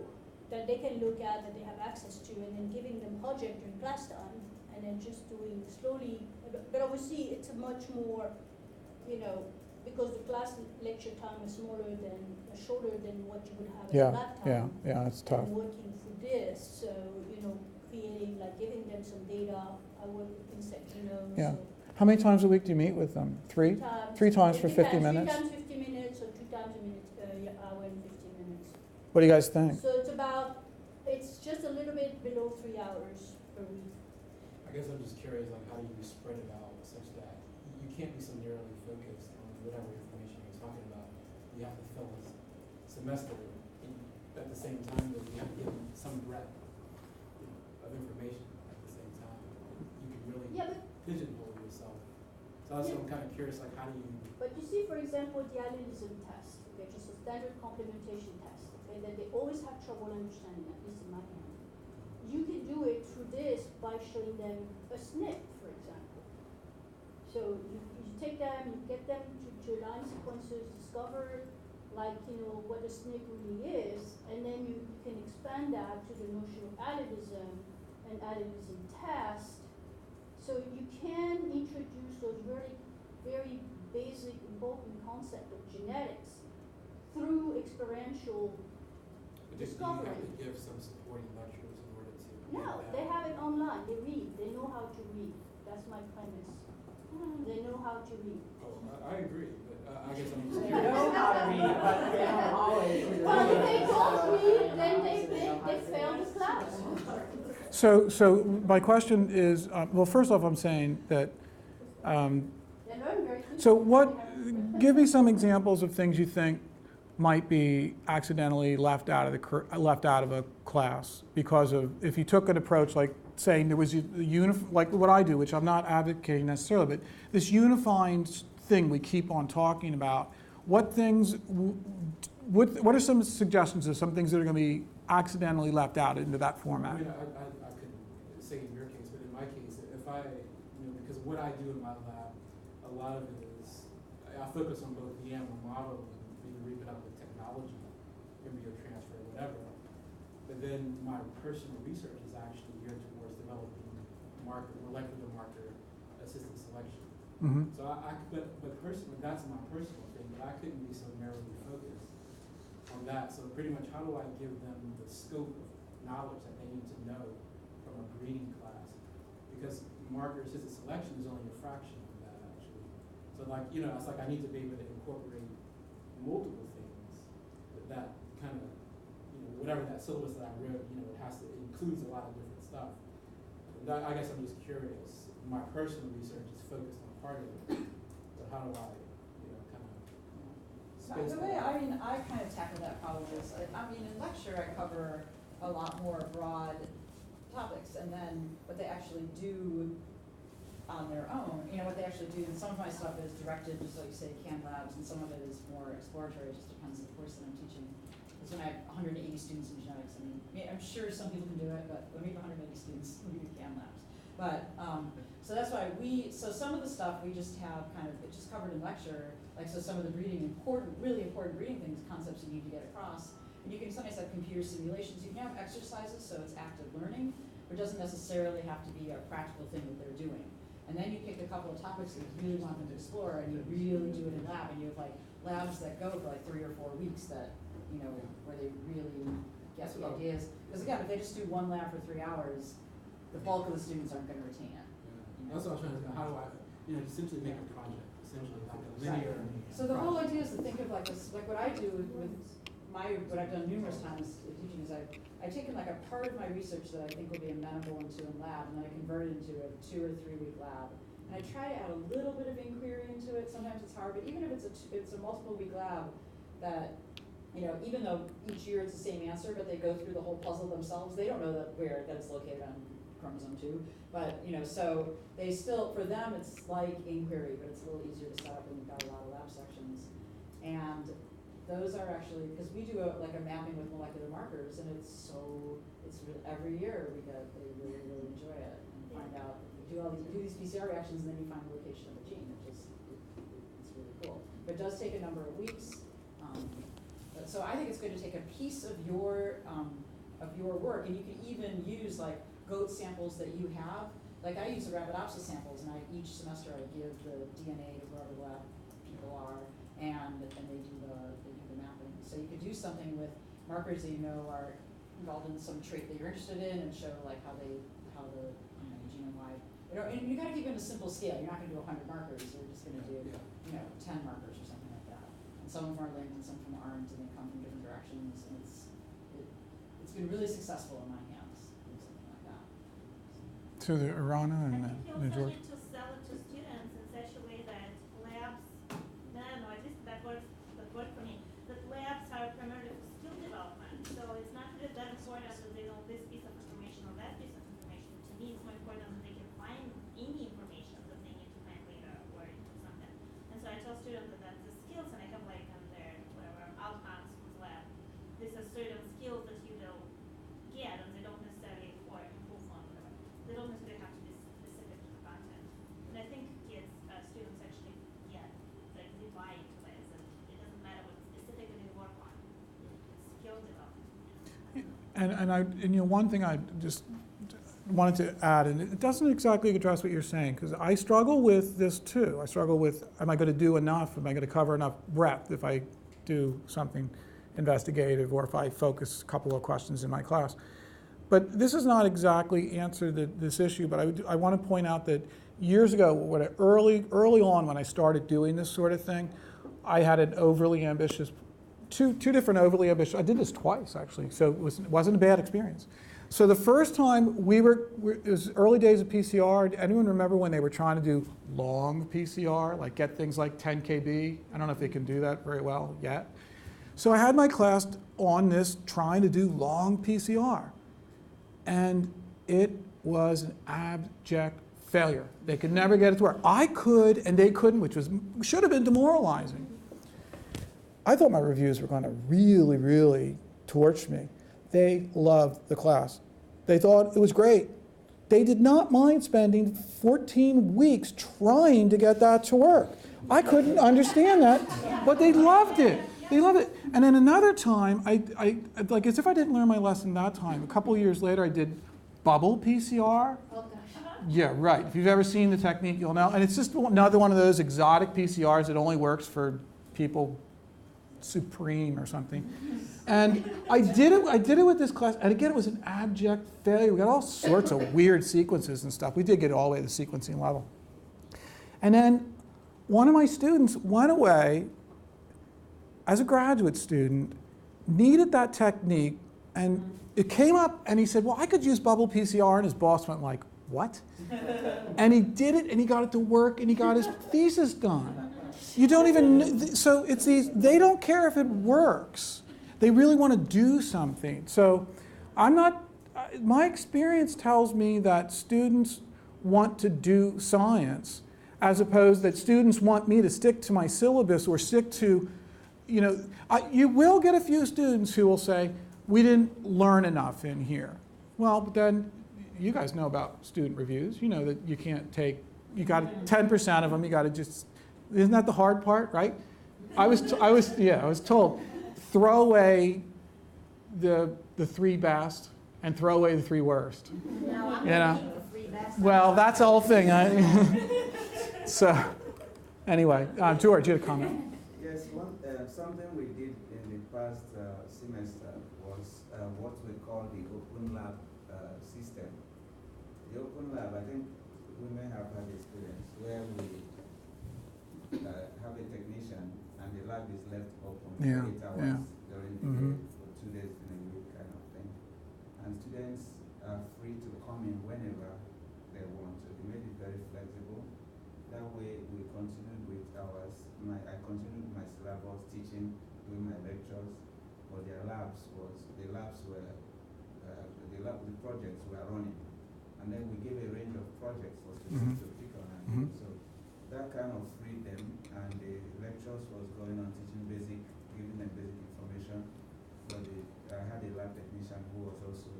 Speaker 5: that they can look at, that they have access to, and then giving them project during class time, and then just doing slowly. But obviously, it's a much more, because the class lecture time is shorter than what you would have at
Speaker 1: Yeah,
Speaker 5: lab time.
Speaker 1: yeah, it's tough.
Speaker 5: I'm working through this, so, creating, giving them some data. I work with insect genomes.
Speaker 1: Yeah.
Speaker 5: So
Speaker 1: How many times a week do you meet with them? 3? 3 times for 50 minutes?
Speaker 5: 3 times 50 minutes, or 2 times a minute, hour and 15 minutes.
Speaker 1: What do you guys think?
Speaker 5: So it's just a little bit below 3 hours per week.
Speaker 9: I guess I'm just curious, how do you spread it out such that you can't be so narrowly focused on whatever information you're talking about. You have to fill a semester at the same time, that you have to give them some breadth of information at the same time. You can really pigeonhole yourself. So that's what I'm kind of curious, how do you?
Speaker 5: But you see, for example, the allelism test, okay, just a standard complementation test, okay, that they always have trouble understanding, at least in my mind. You can do it through this by showing them a SNP, for example. So you take them, you get them to align sequences, discover what a SNP really is, and then you can expand that to the notion of allelism, and added using tests. So you can introduce those very, very basic important concept of genetics through experiential
Speaker 9: But do you
Speaker 5: discovery.
Speaker 9: have to give some supporting lectures in order to?
Speaker 5: No,
Speaker 9: get
Speaker 5: they
Speaker 9: that?
Speaker 5: have it online, they read, they know how to read, that's my premise. They know how to read.
Speaker 9: Oh, I agree, but I guess I'm just
Speaker 4: They
Speaker 9: curious.
Speaker 4: know how to read, but they don't always.
Speaker 5: But if they don't read, then they fail the class.
Speaker 1: So my question is, well, first off, I'm saying that,
Speaker 5: They learn very quickly.
Speaker 1: so what,
Speaker 5: They have-
Speaker 1: give me some examples of things you think might be accidentally left out of a class because of, if you took an approach like saying there was like what I do, which I'm not advocating necessarily, but this unifying thing we keep on talking about, what things, what are some suggestions of some things that are going to be accidentally left out into that
Speaker 9: I
Speaker 1: format?
Speaker 9: mean, I couldn't say in your case, but in my case, if I, because what I do in my lab, a lot of it is, I focus on both the animal model and maybe reproductive technology, embryo transfer, whatever. But then my personal research is actually geared towards developing molecular marker assisted selection.
Speaker 1: Mm-hmm.
Speaker 9: So but personally, that's my personal thing, but I couldn't be so narrowly focused on that. So pretty much, how do I give them the scope of knowledge that they need to know from a breeding class? Because marker assisted selection is only a fraction of that, actually. So like, it's like I need to be able to incorporate multiple things, but that kind of, whatever that syllabus that I wrote, it includes a lot of different stuff. And I guess I'm just curious. My personal research is focused on part of it, but how do I, kind of space
Speaker 4: The
Speaker 9: that
Speaker 4: way,
Speaker 9: out?
Speaker 4: I kind of tackle that problem is, in lecture, I cover a lot more broad topics, and then what they actually do on their own, what they actually do, and some of my stuff is directed, just like you say, CAN labs, and some of it is more exploratory, it just depends on the course that I'm teaching. Because when I have 180 students in genetics, I'm sure some people can do it, but when we have 180 students, we do CAN labs. But, so that's why so some of the stuff we just have it's just covered in lecture, like so some of the really important breeding things, concepts you need to get across. And you can sometimes have computer simulations, you can have exercises, so it's active learning, but it doesn't necessarily have to be a practical thing that they're doing. And then you pick a couple of topics that you really want them to explore, and you really do it in lab, and you have like labs that go for like 3 or 4 weeks that, where they really get the ideas. Because again, if they just do one lab for 3 hours, the bulk of the students aren't gonna retain it.
Speaker 9: That's what I was trying to say. How do I, essentially make a project, essentially like a linear.
Speaker 4: So the whole
Speaker 9: project.
Speaker 4: idea is to think of like this, like what I do with what I've done numerous times in teaching is I've taken like a part of my research that I think will be amenable into a lab, and then I convert it into a 2 or 3 week lab. And I try to add a little bit of inquiry into it. Sometimes it's hard, but even if it's a multiple week lab that, even though each year it's the same answer, but they go through the whole puzzle themselves, they don't know that it's located on chromosome 2. But, so they still, for them, it's like inquiry, but it's a little easier to set up when you've got a lot of lab sections. And those are actually, because we do a mapping with molecular markers, and it's really, every year they really, really enjoy it and find out, do these PCR reactions, and then you find the location of the gene, it's really cool. But it does take a number of weeks. So I think it's going to take a piece of your work, and you can even use like goat samples that you have. Like I use the Arabidopsis samples, and each semester I give the DNA to whoever the lab people are, and they do the mapping. So you could do something with markers that are involved in some trait that you're interested in, and show like how the genome-wide. And you got to keep it in a simple scale. You're not going to do 100 markers. You're just going to do 10 markers or something like that. And some of them are linked, and some of them aren't, and they come from different directions. And it's been really successful in my hands. Something like that.
Speaker 1: To the Irana
Speaker 7: I
Speaker 1: and
Speaker 7: think you
Speaker 1: the
Speaker 7: also
Speaker 1: George.
Speaker 7: need to sell it to students in such a way that labs, at least that worked for me, that labs are primarily for skill development. So it's not really that important that they know this piece of information or that piece of information. To me, it's more important that they can find any information that they need to find later or something. And so I tell students that that's the skills, and I have like on their whatever outcomes from the lab. These are certain skills that you will get, and they don't necessarily improve on whatever. They don't necessarily have to be specific to the content. And I think students actually get, like, they buy into this, and it doesn't matter what specifically they work on. It's skill development.
Speaker 1: And one thing I just wanted to add, and it doesn't exactly address what you're saying, because I struggle with this too. I struggle with, am I going to do enough? Am I going to cover enough breadth if I do something investigative or if I focus a couple of questions in my class? But this does not exactly answer this issue, but I want to point out that years ago, early on when I started doing this sort of thing, I had an overly ambitious, two different overly ambitious, I did this twice actually, so it wasn't a bad experience. So the first time it was early days of PCR. Anyone remember when they were trying to do long PCR, like get things like 10 kb? I don't know if they can do that very well yet. So I had my class on this trying to do long PCR. And it was an abject failure. They could never get it to work. I could, and they couldn't, which should have been demoralizing. I thought my reviews were going to really, really torch me. They loved the class. They thought it was great. They did not mind spending 14 weeks trying to get that to work. I couldn't understand that, but they loved it. They loved it. And then another time, like as if I didn't learn my lesson that time, a couple of years later I did bubble PCR.
Speaker 5: Oh, gosh.
Speaker 1: Yeah, right. If you've ever seen the technique, you'll know. And it's just another one of those exotic PCRs that only works for people supreme or something. And I did it with this class, and again, it was an abject failure. We got all sorts of weird sequences and stuff. We did get all the way to the sequencing level. And then one of my students went away as a graduate student, needed that technique, and it came up, and he said, well, I could use bubble PCR, and his boss went like, what? And he did it, and he got it to work, and he got his thesis done. You don't even, so it's they don't care if it works. They really want to do something. So my experience tells me that students want to do science, as opposed that students want me to stick to my syllabus or stick to, you will get a few students who will say, we didn't learn enough in here. Well, but then you guys know about student reviews. You know that you can't take, you got 10% of them, you got to just, isn't that the hard part, right? I was told, throw away the three best and throw away the three worst.
Speaker 10: No, I'm gonna keep the three best.
Speaker 1: Well, that's the whole thing. So, anyway, George, you had a comment.
Speaker 8: Yes, something we did in the past semester was what we call the open lab system. The open lab, I think we may have had experience where we have a technician and the lab is left open for 8 hours during the day for 2 days in a week kind of thing. And students are free to come in whenever they want to. We made it very flexible. That way we continued with ours. I continued my syllabus, teaching, doing my lectures, but the projects were running. And then we gave a range of projects for students to pick on and do. So that kind of freed them, and the lectures was going on teaching giving them basic information. But I had a lab technician who was also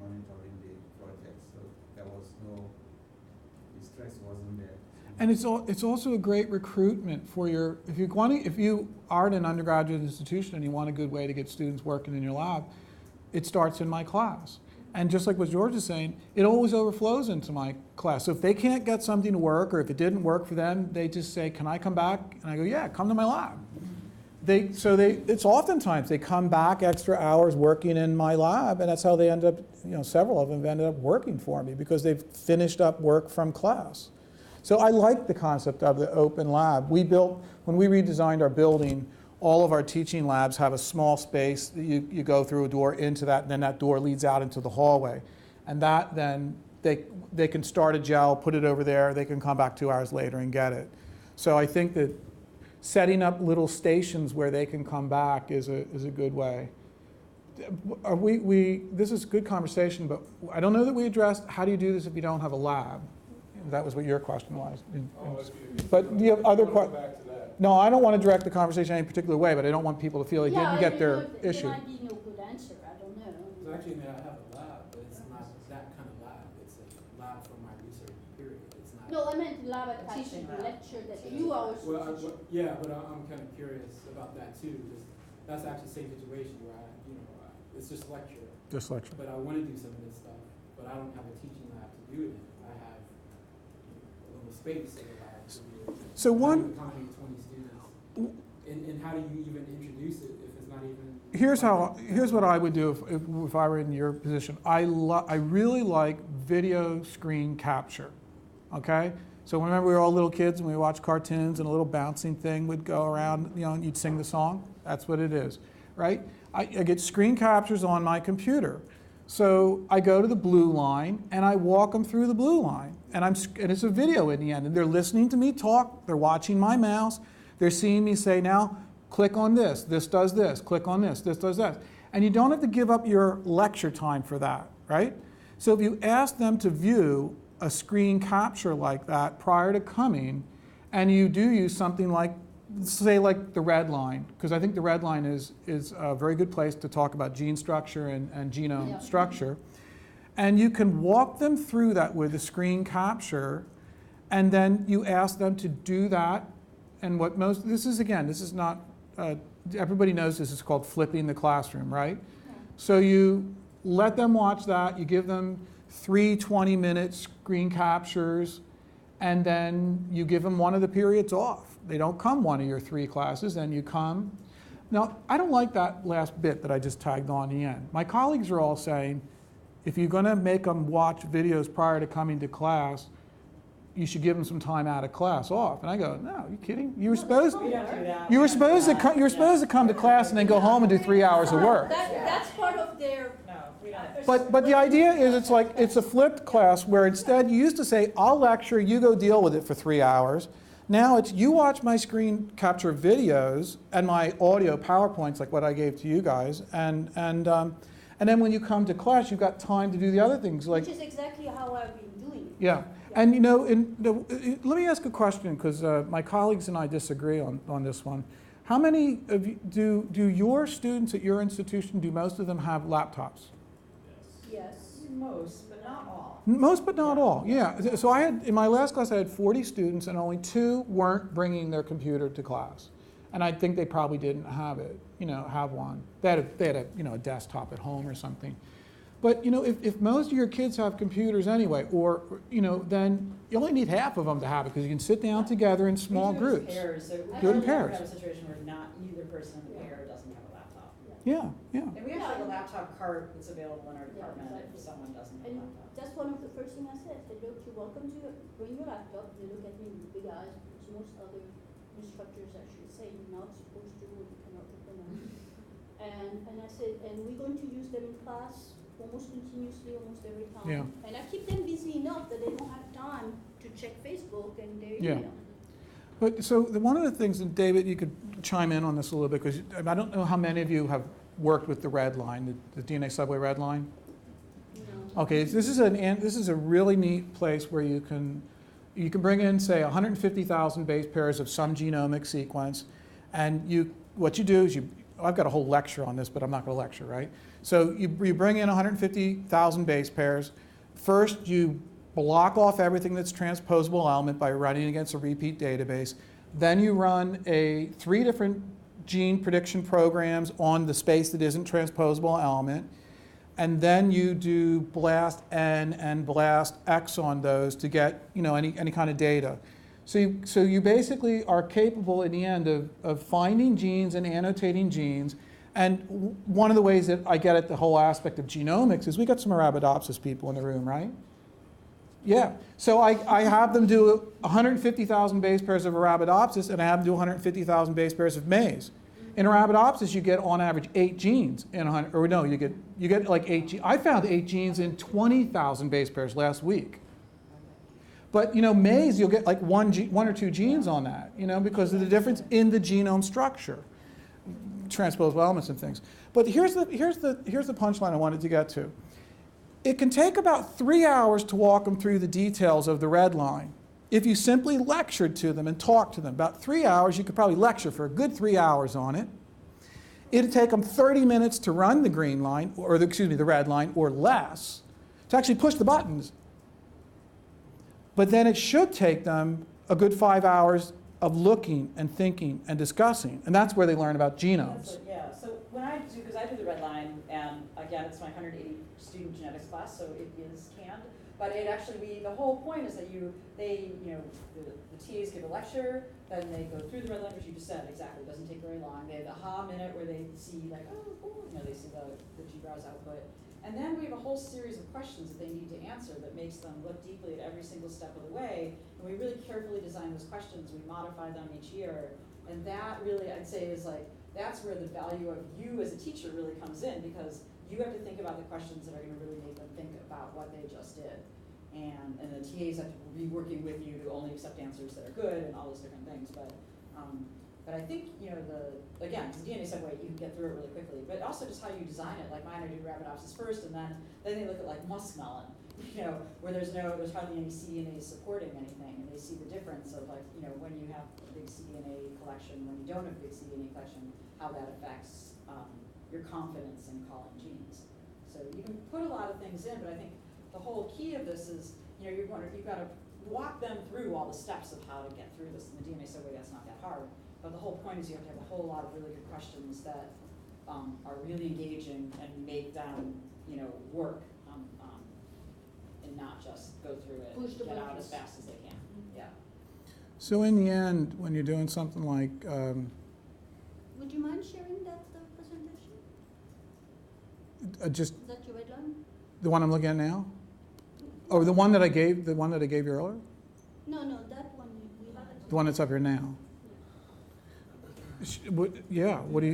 Speaker 8: monitoring the project, so there was the stress wasn't there.
Speaker 1: And it's also a great recruitment for if you are at an undergraduate institution and you want a good way to get students working in your lab, it starts in my class. And just like what George is saying, it always overflows into my class. So if they can't get something to work, or if it didn't work for them, they just say, can I come back? And I go, yeah, come to my lab. It's oftentimes they come back extra hours working in my lab, and that's how they end up, several of them have ended up working for me because they've finished up work from class. So I like the concept of the open lab. When we redesigned our building, all of our teaching labs have a small space that you go through a door into that, and then that door leads out into the hallway. And that then, they can start a gel, put it over there, they can come back 2 hours later and get it. So I think that setting up little stations where they can come back is a good way. This is a good conversation, but I don't know that we addressed how do you do this if you don't have a lab? That was what your question was. But do you have other questions? No, I don't want to direct the conversation in any particular way, but I don't want people to feel they didn't get their issue.
Speaker 5: There might be no good answer, I don't know.
Speaker 9: So actually, I have a lab, but it's not that kind of lab. It's a lab for my research period. It's not.
Speaker 5: No, I meant lab attached to the lecture that you are also teaching.
Speaker 9: But I'm kind of curious about that too, because that's actually the same situation where it's just lecture.
Speaker 1: Just lecture.
Speaker 9: But I want to do some of this stuff, but I don't have a teaching lab do it in. I have a little space in the lab to be able to
Speaker 1: So one-
Speaker 9: accommodate 20 students. And how do you even introduce it if it's not even?
Speaker 1: Here's what I would do if I were in your position. I really like video screen capture, okay? So remember we were all little kids and we watched cartoons and a little bouncing thing would go around, you know, and you'd sing the song? That's what it is, right? I get screen captures on my computer. So I go to the blue line and I walk them through the blue line. And it's a video in the end. And they're listening to me talk, they're watching my mouse, they're seeing me say, now click on this does this, click on this does that. And you don't have to give up your lecture time for that, right? So if you ask them to view a screen capture like that prior to coming, and you do use something like, say like the red line, because I think the red line is a very good place to talk about gene structure and genome structure. And you can walk them through that with a screen capture, and then you ask them to do that. And this is not, everybody knows this is called flipping the classroom, right?
Speaker 5: Yeah.
Speaker 1: So you let them watch that, you give them 3 20-minute screen captures, and then you give them one of the periods off. They don't come one of your 3 classes, then you come. Now, I don't like that last bit that I just tagged on the end. My colleagues are all saying, if you're gonna make them watch videos prior to coming to class, you should give them some time out of class off. And I go, no, are you kidding? You were supposed
Speaker 4: We don't do that.
Speaker 1: you were supposed to come to class and then go home and do 3 hours of work.
Speaker 5: That's part of their.
Speaker 4: No, we don't.
Speaker 1: But the idea is it's a flipped class where instead you used to say, I'll lecture, you go deal with it for 3 hours. Now it's you watch my screen capture videos and my audio PowerPoints like what I gave to you guys, and then when you come to class, you've got time to do the other things like.
Speaker 5: Which is exactly how I've been doing it.
Speaker 1: Yeah. And you know, let me ask a question, because my colleagues and I disagree on this one. How many of you, do your students at your institution, do most of them have laptops?
Speaker 5: Yes.
Speaker 4: Most, but not all.
Speaker 1: Most, but not all, yeah. So in my last class, I had 40 students and only 2 weren't bringing their computer to class. And I think they probably didn't have one. They had a desktop at home or something. But if most of your kids have computers anyway, or then you only need half of them to have it, because you can sit down together in small groups. Do it in pairs.
Speaker 4: We have a situation where either person in the pair doesn't have a laptop.
Speaker 1: Yeah.
Speaker 4: And we have like a laptop cart that's available in our department if someone doesn't have a
Speaker 5: And
Speaker 4: laptop.
Speaker 5: that's one of the first things I said. Look, you're welcome to bring your laptop. They look at me with big eyes, because most other instructors actually say you're not supposed to, or you cannot put them on. And I said, and we're going to use them in class almost continuously, almost every time.
Speaker 1: Yeah.
Speaker 5: And I keep them busy enough that they don't have time to check Facebook and their
Speaker 1: Yeah.
Speaker 5: email.
Speaker 1: But so one of the things, and David, you could chime in on this a little bit, because I don't know how many of you have worked with the red line, the DNA subway red line.
Speaker 5: No.
Speaker 1: Okay, this is a really neat place where you can bring in, say, 150,000 base pairs of some genomic sequence, and what you do is I've got a whole lecture on this, but I'm not going to lecture, right? So you bring in 150,000 base pairs. First, you block off everything that's transposable element by running against a repeat database. Then you run 3 different gene prediction programs on the space that isn't transposable element. And then you do blast N and blast X on those to get any kind of data. So you basically are capable in the end of finding genes and annotating genes. And one of the ways that I get at the whole aspect of genomics is we got some Arabidopsis people in the room, right? Yeah. So I have them do 150,000 base pairs of Arabidopsis, and I have them do 150,000 base pairs of maize. In Arabidopsis, you get on average 8 genes in 100, or no, you get like 8 genes. I found 8 genes in 20,000 base pairs last week. But maize, you'll get like 1 or 2 genes on that, because of the difference in the genome structure, transposable elements and things. But here's the punchline I wanted to get to. It can take about 3 hours to walk them through the details of the red line. If you simply lectured to them and talked to them, about 3 hours, you could probably lecture for a good 3 hours on it. It'd take them 30 minutes to run the green line, or the red line, or less, to actually push the buttons. But then it should take them a good 5 hours of looking and thinking and discussing, and that's where they learn about genomes.
Speaker 4: Yeah, so when I do the red line, and again, it's my 180 student genetics class, so it is canned, But it actually, the whole point is that the TAs give a lecture, then they go through the red language you just said, exactly, it doesn't take very long. They have the aha minute where they see like, oh, cool, they see the G-browse output. And then we have a whole series of questions that they need to answer that makes them look deeply at every single step of the way. And we really carefully design those questions, we modify them each year. And that really, I'd say, is like, that's where the value of you as a teacher really comes in, because you have to think about the questions that are gonna really make them think about what they just did. And the TAs have to be working with you to only accept answers that are good and all those different things. But I think, again, the DNA subway, you can get through it really quickly, but also just how you design it. Like mine, I do Arabidopsis first, and then they look at like muskmelon, where there's hardly any cDNA supporting anything, and they see the difference of like, when you have a big cDNA collection, when you don't have a big cDNA collection, how that affects your confidence in calling genes. So you can put a lot of things in, but I think the whole key of this is, you've got to walk them through all the steps of how to get through this. In the DNA subway, that's not that hard. But the whole point is you have to have a whole lot of really good questions that are really engaging and make them, work, and not just go through it and get out as fast as they can. Yeah.
Speaker 1: So in the end, when you're doing something like,
Speaker 5: Would you mind sharing that presentation?
Speaker 1: just
Speaker 5: Is that your red line?
Speaker 1: the one I'm looking at now? Oh, the one that I gave you earlier?
Speaker 5: No, that one we haven't.
Speaker 1: The one that's up here now? Yeah, what do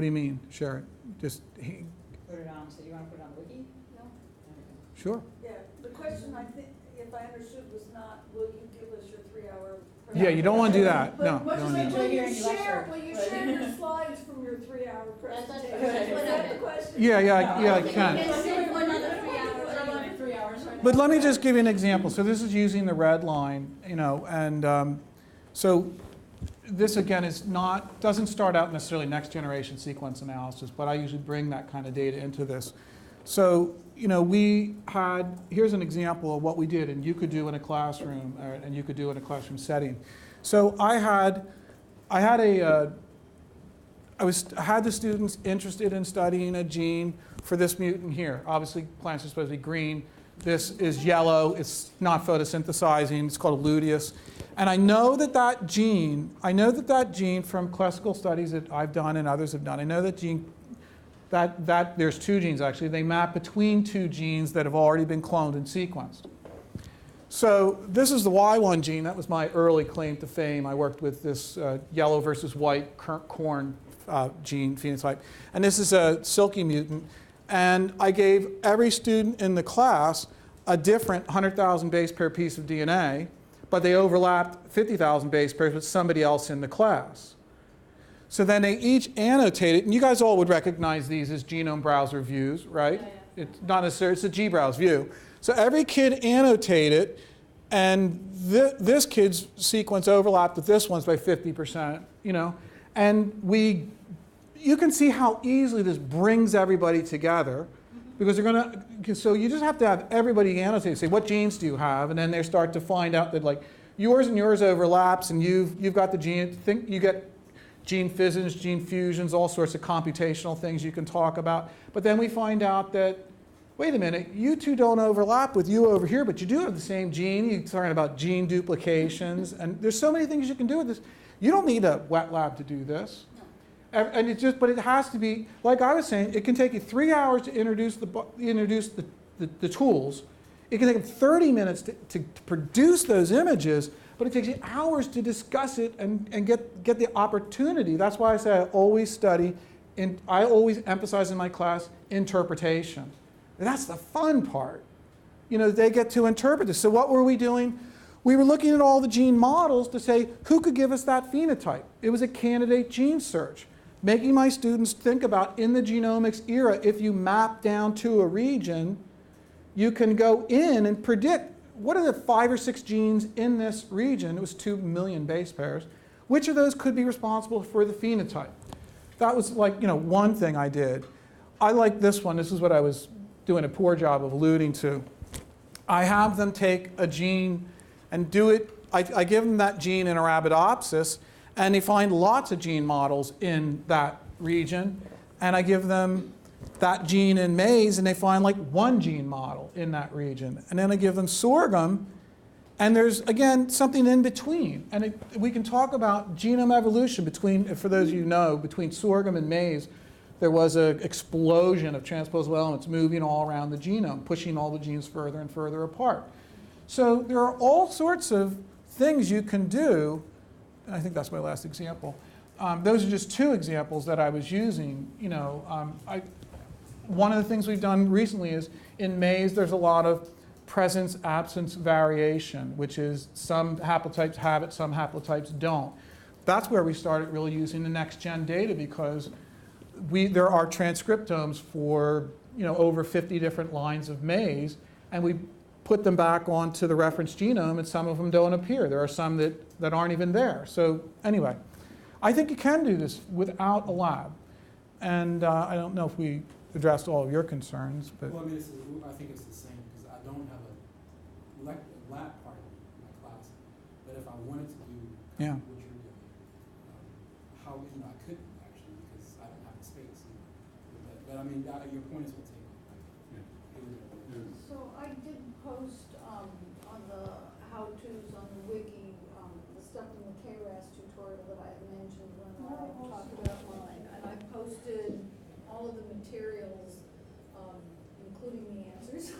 Speaker 1: you mean? Share it. Just,
Speaker 4: Put it on, so you want to put it on the wiki?
Speaker 5: No.
Speaker 1: sure.
Speaker 2: Yeah, the question, I think, if I understood, was not, will you give us your 3-hour?
Speaker 1: Yeah, you don't want to do that. No.
Speaker 2: But
Speaker 1: don't need to.
Speaker 2: will you
Speaker 4: Hearing you lecture.
Speaker 2: share your slides from your 3-hour presentation?
Speaker 5: That's
Speaker 2: Is that the question?
Speaker 1: Yeah, I
Speaker 5: You
Speaker 1: can.
Speaker 5: can sit for another 3 hours.
Speaker 4: We're on for 3 hours right now.
Speaker 1: But let me just give you an example. So this is using the red line, and so this again doesn't start out necessarily next generation sequence analysis, but I usually bring that kind of data into this. So here's an example of what we did, and you could do in a classroom, and you could do in a classroom setting. So I had the students interested in studying a gene for this mutant here. Obviously, plants are supposed to be green. This is yellow. It's not photosynthesizing. It's called a luteus. And I know that gene from classical studies that I've done and others have done, I know that gene, that there's 2 genes actually. They map between 2 genes that have already been cloned and sequenced. So this is the Y1 gene. That was my early claim to fame. I worked with this yellow versus white corn gene phenotype. And this is a silky mutant. And I gave every student in the class a different 100,000 base pair piece of DNA, but they overlapped 50,000 base pairs with somebody else in the class. So then they each annotated, and you guys all would recognize these as genome browser views, right?
Speaker 5: Yeah.
Speaker 1: It's not necessarily, it's a GBrowse view. So every kid annotated, and this kid's sequence overlapped with this one's by 50%, and you can see how easily this brings everybody together, because so you just have to have everybody annotate, say, what genes do you have? And then they start to find out that like yours and yours overlaps, and you've got the gene, you get gene fissions, gene fusions, all sorts of computational things you can talk about. But then we find out that, wait a minute, you two don't overlap with you over here, but you do have the same gene. You're talking about gene duplications, and there's so many things you can do with this. You don't need a wet lab to do this. And but it has to be, like I was saying, it can take you 3 hours to introduce the tools. It can take them 30 minutes to produce those images, but it takes you hours to discuss it and get the opportunity. That's why I say I always study, and I always emphasize in my class interpretation. And that's the fun part. They get to interpret this. So what were we doing? We were looking at all the gene models to say, who could give us that phenotype? It was a candidate gene search, making my students think about, in the genomics era, if you map down to a region, you can go in and predict what are the 5 or 6 genes in this region. It was 2 million base pairs. Which of those could be responsible for the phenotype? That was like, one thing I did. I like this one. This is what I was doing a poor job of alluding to. I have them take a gene and do it. I give them that gene in Arabidopsis, and they find lots of gene models in that region. And I give them that gene in maize and they find like one gene model in that region. And then I give them sorghum and there's, again, something in between. And we can talk about genome evolution between, for those of you who know, between sorghum and maize, there was an explosion of transposable elements moving all around the genome, pushing all the genes further and further apart. So there are all sorts of things you can do, and I think that's my last example. Those are just two examples that I was using. You know, one of the things we've done recently is in maize there's a lot of presence-absence variation, which is some haplotypes have it, some haplotypes don't. That's where we started really using the next-gen data because there are transcriptomes for over 50 different lines of maize, and we put them back onto the reference genome, and some of them don't appear. There are some that aren't even there. So anyway, I think you can do this without a lab. And I don't know if we addressed all of your concerns, but...
Speaker 9: Well, I mean, I think it's the same, because I don't have a lab part in my class. But if I wanted to do
Speaker 1: Yeah.
Speaker 9: what you're doing, I couldn't, actually, because I don't have the space. But I mean, your point is well taken.
Speaker 2: So I did post on the how-tos on the wiki, the stuff in the KRAS tutorial that I had mentioned when I talked about mine. And I posted all of the materials, including the answers.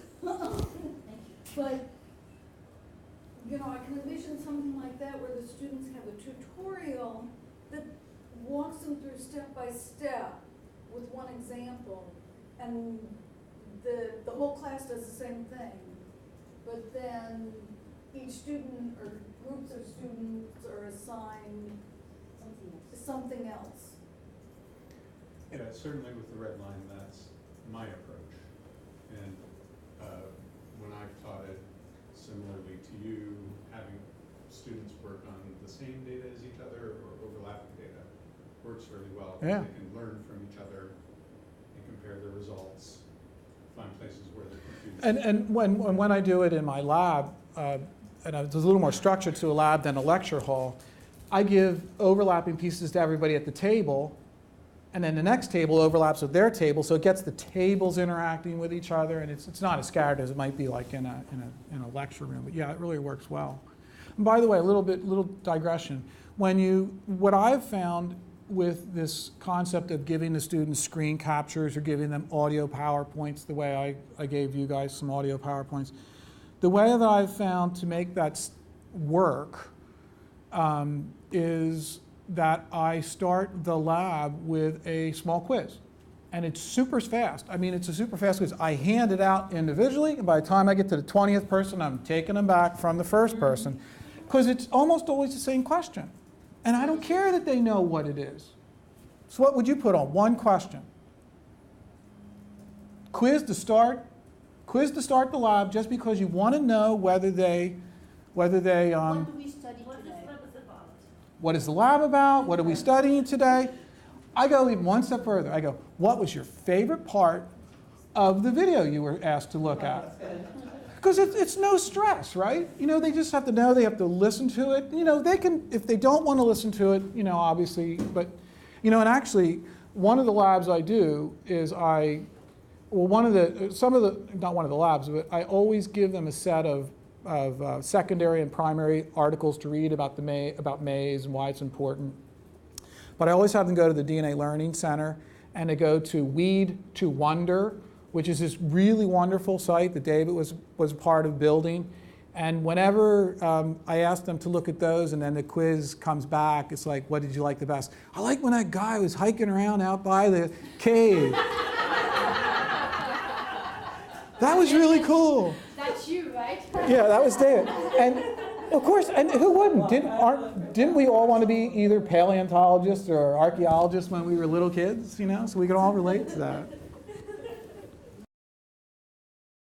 Speaker 2: But, I can envision something like that where the students have a tutorial that walks them through step by step with one example. And the whole class does the same thing, but then each student or groups of students are assigned something else.
Speaker 11: Yeah, certainly with the red line, that's my approach. And when I've taught it, similarly to you, having students work on the same data as each other or overlapping data works really well.
Speaker 1: Yeah.
Speaker 11: They can learn from each other and compare their results. Find places where they're confused.
Speaker 1: And when I do it in my lab, and it's a little more structured to a lab than a lecture hall, I give overlapping pieces to everybody at the table, and then the next table overlaps with their table, so it gets the tables interacting with each other, and it's not as scattered as it might be like in a lecture room. But yeah, it really works well. And by the way, a little digression. What I've found with this concept of giving the students screen captures or giving them audio PowerPoints, the way I gave you guys some audio PowerPoints, the way that I've found to make that work is that I start the lab with a small quiz. And it's super fast. I mean, it's a super fast quiz. I hand it out individually, and by the time I get to the 20th person, I'm taking them back from the first person, because it's almost always the same question. And I don't care that they know what it is. So what would you put on? One question. Quiz to start the lab, just because you want to know whether they
Speaker 5: What do we study today?
Speaker 1: what is the lab about? What are we studying today? I go even one step further. I go, what was your favorite part of the video you were asked to look at? Because it's no stress, right? They just have to know, they have to listen to it. They can, if they don't want to listen to it, obviously, but, and actually, one of the labs I do is not one of the labs, but I always give them a set of secondary and primary articles to read about maize and why it's important. But I always have them go to the DNA Learning Center, and they go to Weed to Wonder, which is this really wonderful site that David was a part of building. And whenever I ask them to look at those and then the quiz comes back, it's like, what did you like the best? I like when that guy was hiking around out by the cave. That was really cool.
Speaker 5: That's you, right?
Speaker 1: Yeah, that was David. And of course, and who wouldn't? Didn't we all want to be either paleontologists or archaeologists when we were little kids, So we could all relate to that.